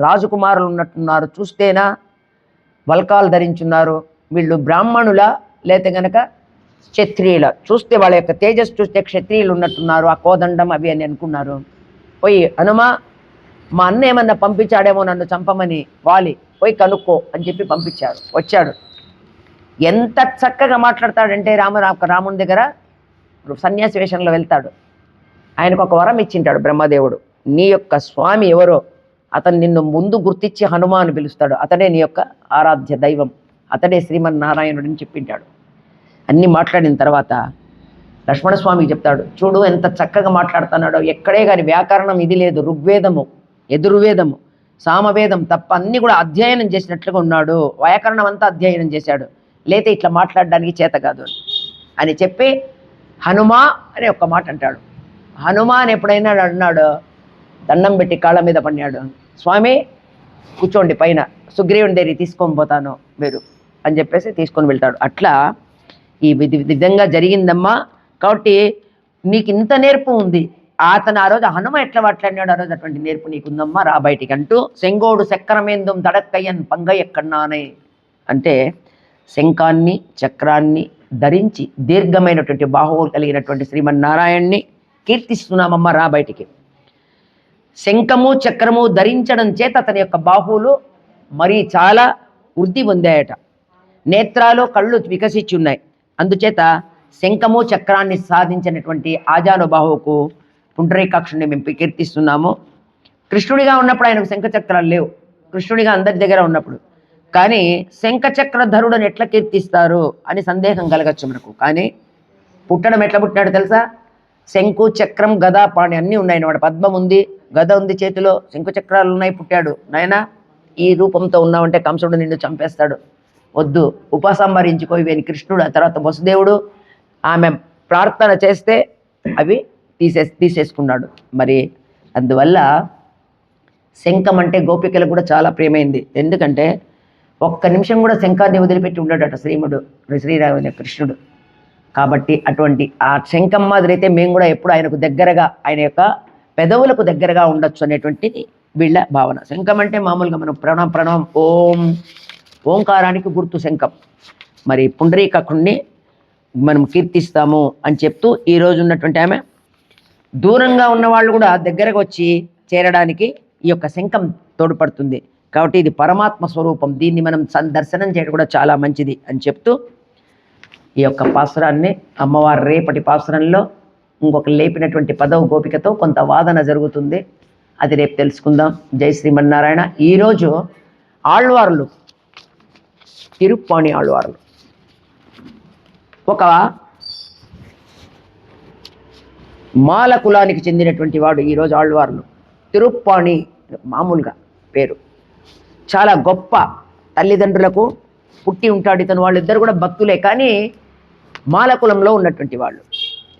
A: రాజకుమారులు ఉన్నట్టున్నారు, చూస్తేనా వల్కాలు ధరించున్నారు, వీళ్ళు బ్రాహ్మణుల లేతే గనక క్షత్రియుల, చూస్తే వాళ్ళ యొక్క తేజస్సు చూస్తే క్షత్రియులు ఉన్నట్టున్నారు, ఆ కోదండం అవి అని అనుకున్నారు. పోయి హనుమ మా అన్న ఏమన్నా పంపించాడేమో నన్ను చంపమని, వాలి పోయి కనుక్కో అని చెప్పి పంపించాడు. వచ్చాడు, ఎంత చక్కగా మాట్లాడతాడంటే రాముని దగ్గర సన్యాసి వేషంలో వెళ్తాడు. ఆయనకు ఒక వరం ఇచ్చింటాడు బ్రహ్మదేవుడు, నీ యొక్క స్వామి ఎవరో అతను నిన్ను ముందు గుర్తించి హనుమాను పిలుస్తాడు, అతడే నీ యొక్క ఆరాధ్య దైవం, అతడే శ్రీమన్నారాయణుడు అని చెప్పింటాడు. అన్నీ మాట్లాడిన తర్వాత లక్ష్మణస్వామికి చెప్తాడు, చూడు ఎంత చక్కగా మాట్లాడుతున్నాడో, ఎక్కడే కానీ వ్యాకరణం ఇది లేదు, ఋగ్వేదము యజుర్వేదము సామవేదం తప్ప అన్నీ కూడా అధ్యయనం చేసినట్లుగా ఉన్నాడు, వ్యాకరణం అంతా అధ్యయనం చేశాడు, లేతే ఇట్లా మాట్లాడడానికి చేత కాదు. అని చెప్పి హనుమా అనే ఒక్క మాట అంటాడు. హనుమాన్ ఎప్పుడైనా అన్నాడు, దండం పెట్టి కాళ్ళ మీద పడినాడు, స్వామి కూర్చోండి పైన, సుగ్రీవుని దగ్గర తీసుకొని పోతాను మీరు అని చెప్పేసి తీసుకొని వెళ్తాడు. అట్లా ఈ విధంగా జరిగిందమ్మా. కాబట్టి నీకు ఇంత నేర్పు ఉంది. అతను ఆ రోజు హనుమ ఎట్లా మాట్లాడినాడు, ఆ రోజు అటువంటి నేర్పు నీకుందమ్మా, రా బయటికి అంటూ శంగోడు చక్రమేందుం తడక్కయ్యన్ పంగ ఎక్కన్నానే అంటే శంఖాన్ని చక్రాన్ని ధరించి దీర్ఘమైనటువంటి బాహువులు కలిగినటువంటి శ్రీమన్నారాయణ్ణి కీర్తిస్తున్నామమ్మ, రా బయటికి. శంఖము చక్రము ధరించడం చేత అతని యొక్క బాహువులు మరీ చాలా వృద్ధి పొందాయట. నేత్రాలు కళ్ళు వికసించి ఉన్నాయి. అందుచేత శంఖము చక్రాన్ని సాధించినటువంటి ఆజానుబాహువుకు పుండరీకాక్షుని మేము కీర్తిస్తున్నాము. కృష్ణుడిగా ఉన్నప్పుడు ఆయనకు శంఖ చక్రాలు లేవు, కృష్ణుడిగా అందరి దగ్గర ఉన్నప్పుడు. కానీ శంఖచక్రధరుడని ఎట్లా కీర్తిస్తారు అని సందేహం కలగచ్చు మనకు. కానీ పుట్టడం ఎట్లా పుట్టినాడు తెలుసా? శంకు చక్రం గద పాణి అన్నీ ఉన్నాయి అన్నమాట. పద్మం ఉంది, గద ఉంది చేతిలో, శంకు చక్రాలు ఉన్నాయి. పుట్టాడు. నాయనా ఈ రూపంతో ఉన్నావంటే కంసుడు నిన్ను చంపేస్తాడు, వద్దు ఉపసంహరించుకోవి అని కృష్ణుడు, ఆ తర్వాత వసుదేవుడు ఆమె ప్రార్థన చేస్తే అవి తీసేసుకున్నాడు. మరి అందువల్ల శంఖం అంటే గోపికలకు కూడా చాలా ప్రేమైంది. ఎందుకంటే ఒక్క నిమిషం కూడా శంఖాన్ని వదిలిపెట్టి ఉండడట శ్రీరామ కృష్ణుడు. కాబట్టి అటువంటి ఆ శంఖం మాదిరైతే మేము కూడా ఎప్పుడు ఆయనకు దగ్గరగా, ఆయన యొక్క పెదవులకు దగ్గరగా ఉండొచ్చు అనేటువంటిది వీళ్ళ భావన. శంఖం అంటే మామూలుగా మనం ప్రణవం ఓంకారానికి గుర్తు శంఖం. మరి పుండరీకాక్షుణ్ణి మనం కీర్తిస్తాము అని చెప్తూ ఈరోజు ఉన్నటువంటి ఆమె దూరంగా ఉన్న వాళ్ళు కూడా దగ్గరకు వచ్చి చేరడానికి ఈ యొక్క శంఖం తోడ్పడుతుంది. కాబట్టి ఇది పరమాత్మ స్వరూపం, దీన్ని మనం దర్శనం చేయడం కూడా చాలా మంచిది అని చెప్తూ ఈ యొక్క పాసురాన్ని అమ్మవారు రేపటి పాసురంలో ఇంకొక లేపినటువంటి పదవ గోపికతో కొంత వాదన జరుగుతుంది. అది రేపు తెలుసుకుందాం. జై శ్రీమన్నారాయణ. ఈరోజు ఆళ్వార్లు, తిరుప్పాణి ఆళ్వార్లు, ఒక మాల కులానికి చెందినటువంటి వాడు ఈరోజు ఆళ్వార్లు. తిరుప్పాణి మామూలుగా పేరు, చాలా గొప్ప తల్లిదండ్రులకు పుట్టి ఉంటాడు ఇతను. వాళ్ళిద్దరు కూడా భక్తులే, కానీ మాలకులంలో ఉన్నటువంటి వాళ్ళు.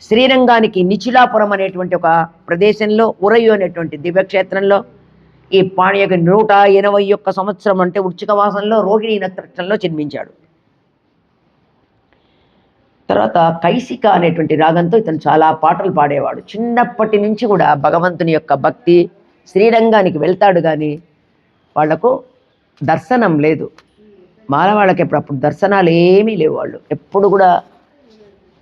A: శ్రీరంగానికి నిచిలాపురం అనేటువంటి ఒక ప్రదేశంలో ఉరయు అనేటువంటి దివ్యక్షేత్రంలో ఈ పాణ్యకి 181 సంవత్సరం అంటే వృశ్చిక మాసంలో రోహిణీ నక్షత్రంలో జన్మించాడు. తర్వాత కైసిక అనేటువంటి రాగంతో ఇతను చాలా పాటలు పాడేవాడు. చిన్నప్పటి నుంచి కూడా భగవంతుని యొక్క భక్తి. శ్రీరంగానికి వెళ్తాడు కానీ వాళ్లకు దర్శనం లేదు. మాలవాళ్ళకి ఎప్పుడప్పుడు దర్శనాలు ఏమీ లేవు. వాళ్ళు ఎప్పుడు కూడా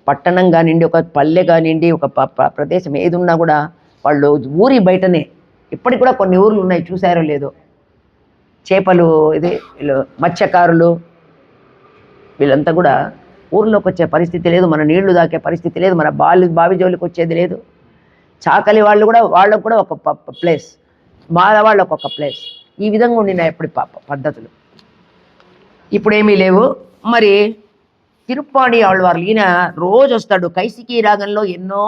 A: పట్టణం కానివ్వండి, ఒక పల్లె కానివ్వండి, ఒక ప్రదేశం ఏది ఉన్నా కూడా వాళ్ళు ఊరి బయటనే. ఇప్పటికి కూడా కొన్ని ఊర్లు ఉన్నాయి, చూసారో లేదో. చేపలు ఇది వీళ్ళు మత్స్యకారులు వీళ్ళంతా కూడా ఊర్లోకి వచ్చే పరిస్థితి లేదు, మన నీళ్లు దాకే పరిస్థితి లేదు, మన బావి జోలికి వచ్చేది లేదు. చాకలి వాళ్ళు కూడా వాళ్ళకు కూడా ఒక ప్లేస్, మాల వాళ్ళకు ఒక ప్లేస్. ఈ విధంగా ఉండిన ఎప్పటి పద్ధతులు ఇప్పుడేమీ లేవు. మరి తిరుప్పాణి ఆళ్వార్లు ఈయన రోజు వస్తాడు. కైసికీ రాగంలో ఎన్నో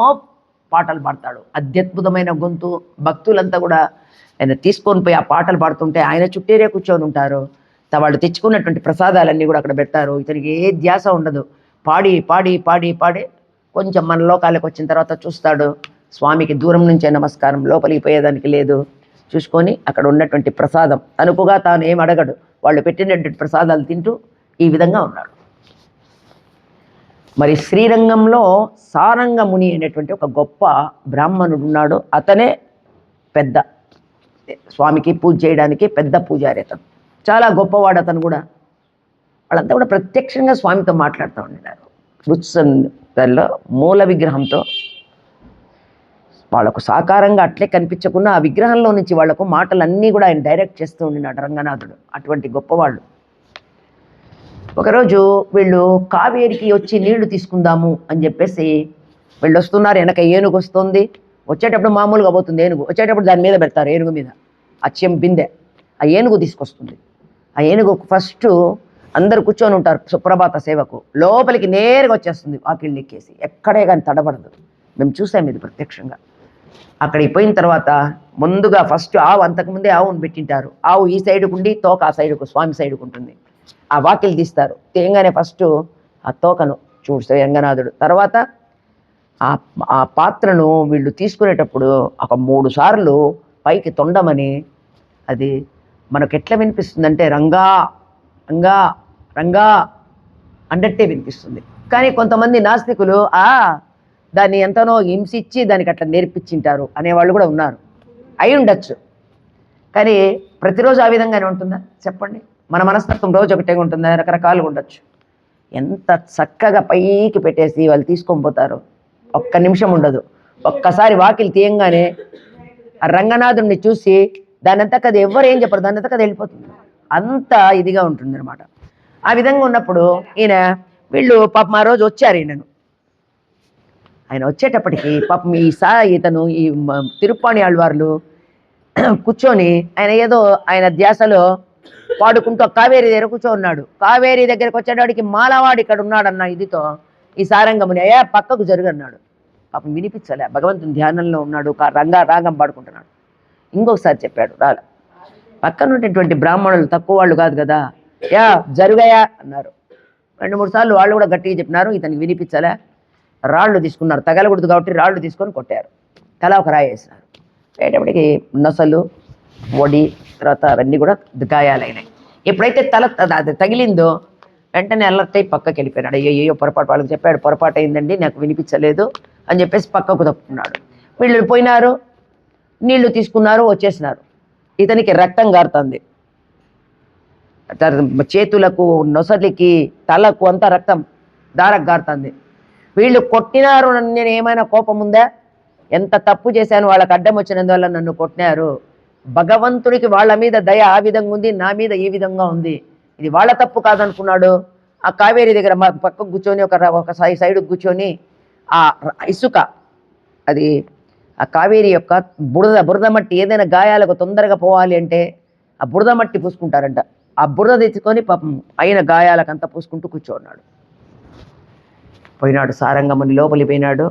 A: పాటలు పాడతాడు. అత్యద్భుతమైన గొంతు. భక్తులంతా కూడా ఆయన తీసుకొని పోయి ఆ పాటలు పాడుతుంటే ఆయన చుట్టేరే కూర్చొని ఉంటారు. వాళ్ళు తెచ్చుకున్నటువంటి ప్రసాదాలన్నీ కూడా అక్కడ పెడతారు. ఇతనికి ఏ ధ్యాస ఉండదు. పాడి పాడి పాడి పాడి కొంచెం మన లోకాలకు వచ్చిన తర్వాత చూస్తాడు, స్వామికి దూరం నుంచే నమస్కారం, లోపలికి పోయేదానికి లేదు. చూసుకొని అక్కడ ఉన్నటువంటి ప్రసాదం అనుకుగా తాను ఏం అడగడు, వాళ్ళు పెట్టినటువంటి ప్రసాదాలు తింటూ ఈ విధంగా ఉన్నాడు. మరి శ్రీరంగంలో సారంగ ముని అనేటువంటి ఒక గొప్ప బ్రాహ్మణుడు ఉన్నాడు. అతనే పెద్ద స్వామికి పూజ చేయడానికి పెద్ద పూజారి. అతను చాలా గొప్పవాడు. అతను కూడా వాళ్ళంతా కూడా ప్రత్యక్షంగా స్వామితో మాట్లాడుతూ ఉండినారు. ఉత్సవంలో మూల విగ్రహంతో వాళ్ళకు సాకారంగా అట్లే కనిపించకుండా ఆ విగ్రహంలో నుంచి వాళ్లకు మాటలన్నీ కూడా ఆయన డైరెక్ట్ చేస్తూ ఉండినాడు రంగనాథుడు. అటువంటి గొప్పవాళ్ళు. ఒకరోజు వీళ్ళు కావేరికి వచ్చి నీళ్లు తీసుకుందాము అని చెప్పేసి వీళ్ళు వస్తున్నారు. వెనక ఏనుగు వస్తుంది. వచ్చేటప్పుడు మామూలుగా పోతుంది ఏనుగు, వచ్చేటప్పుడు దాని మీద పెడతారు, ఏనుగు మీద అచ్చం బిందె. ఆ ఏనుగు తీసుకొస్తుంది. ఆ ఏనుగు ఫస్ట్ అందరు కూర్చొని ఉంటారు సుప్రభాత సేవకు, లోపలికి నేరుగా వచ్చేస్తుంది వాకిళ్ళు ఎక్కేసి, ఎక్కడే కానీ తడబడదు. మేము చూసాము ఇది ప్రత్యక్షంగా. అక్కడికి పోయిన తర్వాత ముందుగా ఫస్ట్ ఆవు, అంతకుముందే ఆవును పెట్టింటారు. ఆవు ఈ సైడ్కు ఉండి తోక ఆ సైడ్కు, స్వామి సైడ్కు ఉంటుంది. ఆ వాకిలు తీస్తారు. తేగానే ఫస్ట్ ఆ తోకను చూస్తే రంగనాథుడు. తర్వాత ఆ పాత్రను వీళ్ళు తీసుకునేటప్పుడు ఒక 3 సార్లు పైకి తొండమని అది మనకు ఎట్లా వినిపిస్తుందంటే రంగా రంగా రంగా అన్నట్టే వినిపిస్తుంది. కానీ కొంతమంది నాస్తికులు దాన్ని ఎంతనో హింసించి దానికి అట్లా నేర్పించింటారు అనేవాళ్ళు కూడా ఉన్నారు. అయి ఉండొచ్చు. కానీ ప్రతిరోజు ఆ విధంగానే ఉంటుందా చెప్పండి? మన మనస్తత్వం రోజు ఒకటే ఉంటుందా? రకరకాలుగా ఉండొచ్చు. ఎంత చక్కగా పైకి పెట్టేసి వాళ్ళు తీసుకొని పోతారు. ఒక్క నిమిషం ఉండదు. ఒక్కసారి వాకిలి తీయంగానే ఆ రంగనాథుడిని చూసి దానంతా కదా ఎవరు ఏం చెప్పరు, దానంతా కదా వెళ్ళిపోతుంది. అంత ఇదిగా ఉంటుంది అనమాట. ఆ విధంగా ఉన్నప్పుడు వీళ్ళు పాపం ఆ రోజు వచ్చారు. ఆయన వచ్చేటప్పటికి పాపం ఇతను ఈ తిరుప్పాణి ఆళ్వార్లు కూర్చొని ఆయన ధ్యాసలో పాడుకుంటూ కావేరి దగ్గర కూర్చోన్నాడు. కావేరి దగ్గరకు వచ్చేటాడికి మాలవాడు ఇక్కడ ఉన్నాడన్న ఇదితో ఈ సారంగముని అయ్యా పక్కకు జరుగన్నాడు. పాపం వినిపించలే, భగవంతుని ధ్యానంలో ఉన్నాడు, రాగం పాడుకుంటున్నాడు. ఇంకొకసారి చెప్పాడు రాలే. పక్కన ఉన్నటువంటి బ్రాహ్మణులు తక్కువ వాళ్ళు కాదు కదా, జరుగయా అన్నారు. 2-3 సార్లు వాళ్ళు కూడా గట్టిగా చెప్పినారు. ఇతనికి వినిపించలే. రాళ్ళు తీసుకున్నారు, తగలకూడదు కాబట్టి రాళ్ళు తీసుకొని కొట్టారు. తల ఒక రాయి వేసినారు. వేయటప్పటికి నొసలు ఒడి తర్వాత అవన్నీ కూడా గాయాలైనాయి. ఎప్పుడైతే తల అది తగిలిందో వెంటనే అలర్ట్ అయి పక్కకి వెళ్ళిపోయినాడు. అయ్యో పొరపాటు, వాళ్ళకి చెప్పాడు పొరపాటు అయిందండి నాకు వినిపించలేదు అని చెప్పేసి పక్కకు తప్పుకున్నాడు. వీళ్ళు పోయినారు, నీళ్లు తీసుకున్నారు, వచ్చేసినారు. ఇతనికి రక్తం గారుతుంది, చేతులకు నొసలికి తలకు అంతా రక్తం దారకు గారుతుంది. వీళ్ళు కొట్టినారు, నేను ఏమైనా కోపం ఉందా? ఎంత తప్పు చేశాను, వాళ్ళకి అడ్డం వచ్చినందువల్ల నన్ను కొట్టినారు. భగవంతుడికి వాళ్ళ మీద దయ ఆ విధంగా ఉంది, నా మీద ఈ విధంగా ఉంది. ఇది వాళ్ళ తప్పు కాదనుకున్నాడు. ఆ కావేరి దగ్గర పక్కకు కూర్చొని ఒక సైడ్ కూర్చొని ఆ ఇసుక అది ఆ కావేరి యొక్క బురద మట్టి ఏదైనా గాయాలకు తొందరగా పోవాలి అంటే ఆ బురద మట్టి పూసుకుంటారంట. ఆ బురద తెచ్చుకొని పాపం అయిన గాయాలకంతా పూసుకుంటూ కూర్చోన్నాడు. పోయినాడు సారంగముని లోపలి పోయినాడు.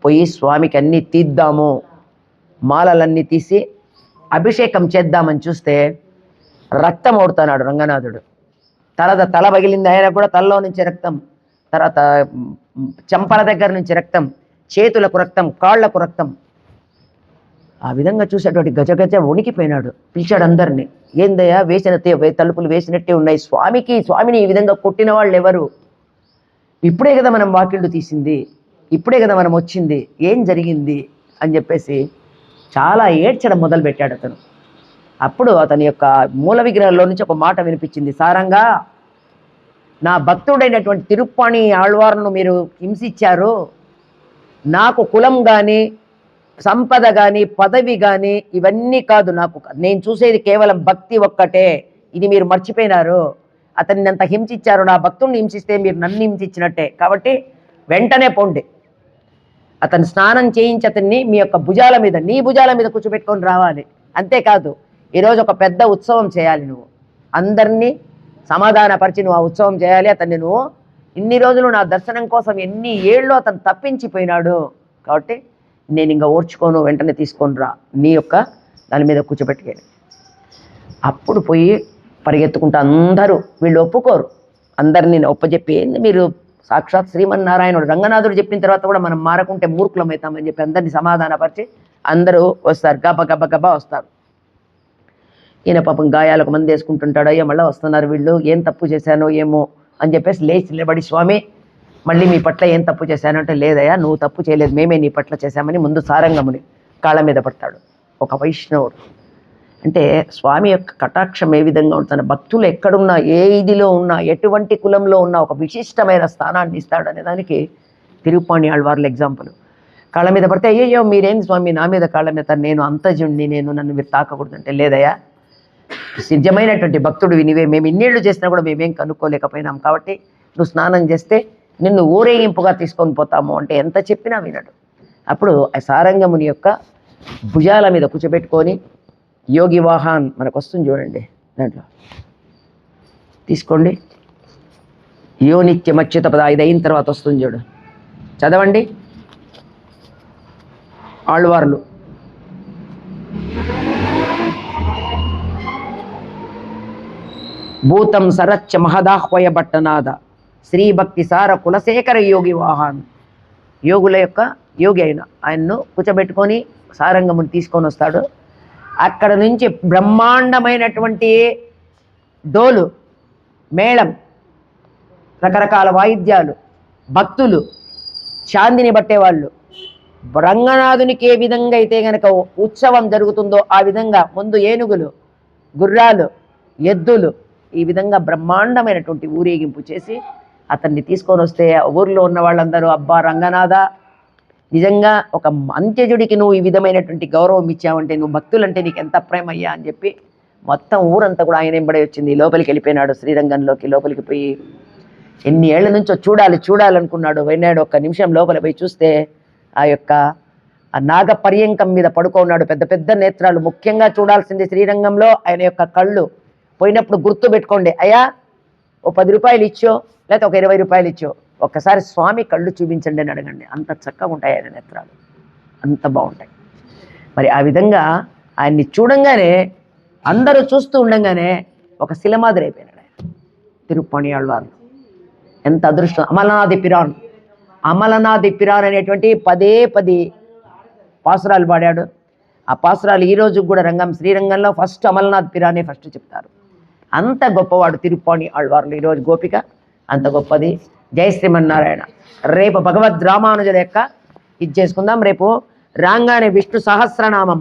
A: పోయి స్వామికి అన్నీ తీద్దాము, మాలలన్నీ తీసి అభిషేకం చేద్దామని చూస్తే రక్తం ఓడుతున్నాడు రంగనాథుడు. తల పగిలింది, ఆయన కూడా తలలో నుంచి రక్తం, తర్వాత చెంపల దగ్గర నుంచి రక్తం, చేతులకు రక్తం, కాళ్లకు రక్తం. ఆ విధంగా చూసేటువంటి గజగజ వణికిపోయినాడు. పిలిచాడు అందరినీ. ఏందయ్యా తలుపులు వేసినట్టే ఉన్నాయి, స్వామిని ఈ విధంగా కొట్టిన వాళ్ళు ఎవరు? ఇప్పుడే కదా మనం వాకిళ్ళు తీసింది, ఇప్పుడే కదా మనం వచ్చింది, ఏం జరిగింది అని చెప్పేసి చాలా ఏడ్చడం మొదలుపెట్టాడు అతను. అప్పుడు అతని యొక్క మూల విగ్రహంలో నుంచి ఒక మాట వినిపించింది. సారంగా, నా భక్తుడైనటువంటి తిరుప్పాణి ఆళ్వార్ను మీరు హింసించారు. నాకు కులం కానీ సంపద కానీ పదవి కానీ ఇవన్నీ కాదు, నేను చూసేది కేవలం భక్తి ఒక్కటే. ఇది మీరు మర్చిపోయినారు. అతన్ని అంత హింసించారు, నా భక్తుడిని హింసిస్తే మీరు నన్ను హింసించినట్టే. కాబట్టి వెంటనే పోండి, అతను స్నానం చేయించి అతన్ని మీ యొక్క భుజాల మీద, నీ భుజాల మీద కూర్చోబెట్టుకొని రావాలి. అంతేకాదు ఈరోజు ఒక పెద్ద ఉత్సవం చేయాలి, నువ్వు అందరినీ సమాధానపరిచి నువ్వు ఆ ఉత్సవం చేయాలి. అతన్ని నువ్వు ఇన్ని రోజులు నా దర్శనం కోసం ఎన్ని ఏళ్ళు అతను తప్పించిపోయినాడు, కాబట్టి నేను ఇంకా ఓర్చుకోను, వెంటనే తీసుకొని రా, నీ యొక్క దాని మీద కూర్చోబెట్టుకెళ్ళి. అప్పుడు పోయి పరిగెత్తుకుంటూ అందరూ, వీళ్ళు ఒప్పుకోరు, అందరినీ ఒప్పచెప్పి ఏంది మీరు సాక్షాత్ శ్రీమన్నారాయణుడు రంగనాథుడు చెప్పిన తర్వాత కూడా మనం మారకుంటే మూర్ఖులం అవుతామని చెప్పి అందరినీ సమాధానపరిచి అందరూ వస్తారు, గబ వస్తారు. ఈయన పాపం గాయాలకు మంది వేసుకుంటుంటాడు. అయ్యో మళ్ళీ వస్తున్నారు వీళ్ళు, ఏం తప్పు చేశానో ఏమో అని చెప్పేసి లేచి నిలబడి, స్వామి మళ్ళీ మీ పట్ల ఏం తప్పు చేశాను అంటే, లేదయ్యా నువ్వు తప్పు చేయలేదు, మేమే నీ పట్ల చేశామని ముందు సారంగముని కాళ్ళ మీద పడతాడు. ఒక వైష్ణవుడు అంటే స్వామి యొక్క కటాక్షం ఏ విధంగా ఉంటుంది, భక్తులు ఎక్కడున్నా, ఏ ఇదిలో ఉన్నా, ఎటువంటి కులంలో ఉన్నా ఒక విశిష్టమైన స్థానాన్ని ఇస్తాడు అనే దానికి తిరుప్పాణి ఆళ్వార్ల ఎగ్జాంపుల్. కాళ్ళ మీద పడితే అయ్యో మీరేం స్వామి నా మీద కాళ్ళ మీద, నేను అంతజుణ్ణి, నన్ను మీరు తాకకూడదు అంటే, లేదయ్యా నిజమైనటువంటి భక్తుడు నీవే, మేము ఇన్నేళ్ళు చేసినా కూడా మేమేం కనుక్కోలేకపోయినాం, కాబట్టి నువ్వు స్నానం చేస్తే నిన్ను ఊరేగింపుగా తీసుకొని పోతాము అంటే ఎంత చెప్పినా వినడు. అప్పుడు ఆ సారంగముని యొక్క భుజాల మీద కూర్చోబెట్టుకొని యోగి వాహన్ మనకు వస్తుంది చూడండి, దాంట్లో తీసుకోండి, యో నిత్యమచ్యుత పద, ఇది అయిన తర్వాత వస్తుంది చూడు, చదవండి. ఆళ్వార్లు భూతం సరచ్చ మహదాహ్వయ భట్టనాద శ్రీ భక్తి సార కులశేఖర యోగి వాహన్, యోగుల యొక్క యోగి అయిన ఆయన్ను కూర్చోబెట్టుకొని సారంగముని తీసుకొని వస్తాడు. అక్కడ నుంచి బ్రహ్మాండమైనటువంటి డోలు, మేళం, రకరకాల వాయిద్యాలు, భక్తులు, చాందిని పట్టేవాళ్ళు, రంగనాథునికి ఏ విధంగా అయితే గనక ఉత్సవం జరుగుతుందో ఆ విధంగా ముందు ఏనుగులు, గుర్రాలు, ఎద్దులు, ఈ విధంగా బ్రహ్మాండమైనటువంటి ఊరేగింపు చేసి అతన్ని తీసుకొని వస్తే ఊర్లో ఉన్న వాళ్ళందరూ అబ్బా రంగనాథ, నిజంగా ఒక అంత్యజుడికి నువ్వు ఈ విధమైనటువంటి గౌరవం ఇచ్చావంటే, నువ్వు భక్తులంటే నీకు ఎంత ప్రేమయ్యా అని చెప్పి మొత్తం ఊరంతా కూడా ఆయన ఎంబడే వచ్చింది. లోపలికి వెళ్ళిపోయినాడు, శ్రీరంగంలోకి లోపలికి పోయి ఎన్ని ఏళ్ల నుంచో చూడాలనుకున్నాడు. వెళ్ళాడు. ఒక్క నిమిషం లోపల పోయి చూస్తే ఆ యొక్క ఆ నాగ పర్యంకం మీద పడుకున్నాడు. పెద్ద పెద్ద నేత్రాలు. ముఖ్యంగా చూడాల్సింది శ్రీరంగంలో ఆయన యొక్క కళ్ళు. పోయినప్పుడు గుర్తు పెట్టుకోండి, అయ్యా ఓ 10 రూపాయలు ఇచ్చో లేకపోతే ఒక 20 రూపాయలు ఇచ్చో ఒక్కసారి స్వామి కళ్ళు చూపించండి అని అడగండి. అంత చక్కగా ఉంటాయి ఆయన నేత్రాలు, అంత బాగుంటాయి. మరి ఆ విధంగా ఆయన్ని చూడంగానే అందరూ చూస్తూ ఉండగానే ఒక శిలమాదిరి అయిపోయినాడు ఆయన. తిరుప్పణి ఆళ్వార్లు ఎంత అదృష్టం. అమలనాథి పిరాన్ అనేటువంటి 10 పాసురాలు పాడాడు. ఆ పాసురాలు ఈరోజు కూడా శ్రీరంగంలో ఫస్ట్ అమలనాథ్ పిరానే ఫస్ట్ చెప్తారు. అంత గొప్పవాడు తిరుప్పణి ఆళ్వార్లు. ఈరోజు గోపిక అంత గొప్పది. జై శ్రీమన్నారాయణ. రేపు భగవద్ రామానుజుల యొక్క ఇది చేసుకుందాం. రేపు రాగానే విష్ణు సహస్రనామం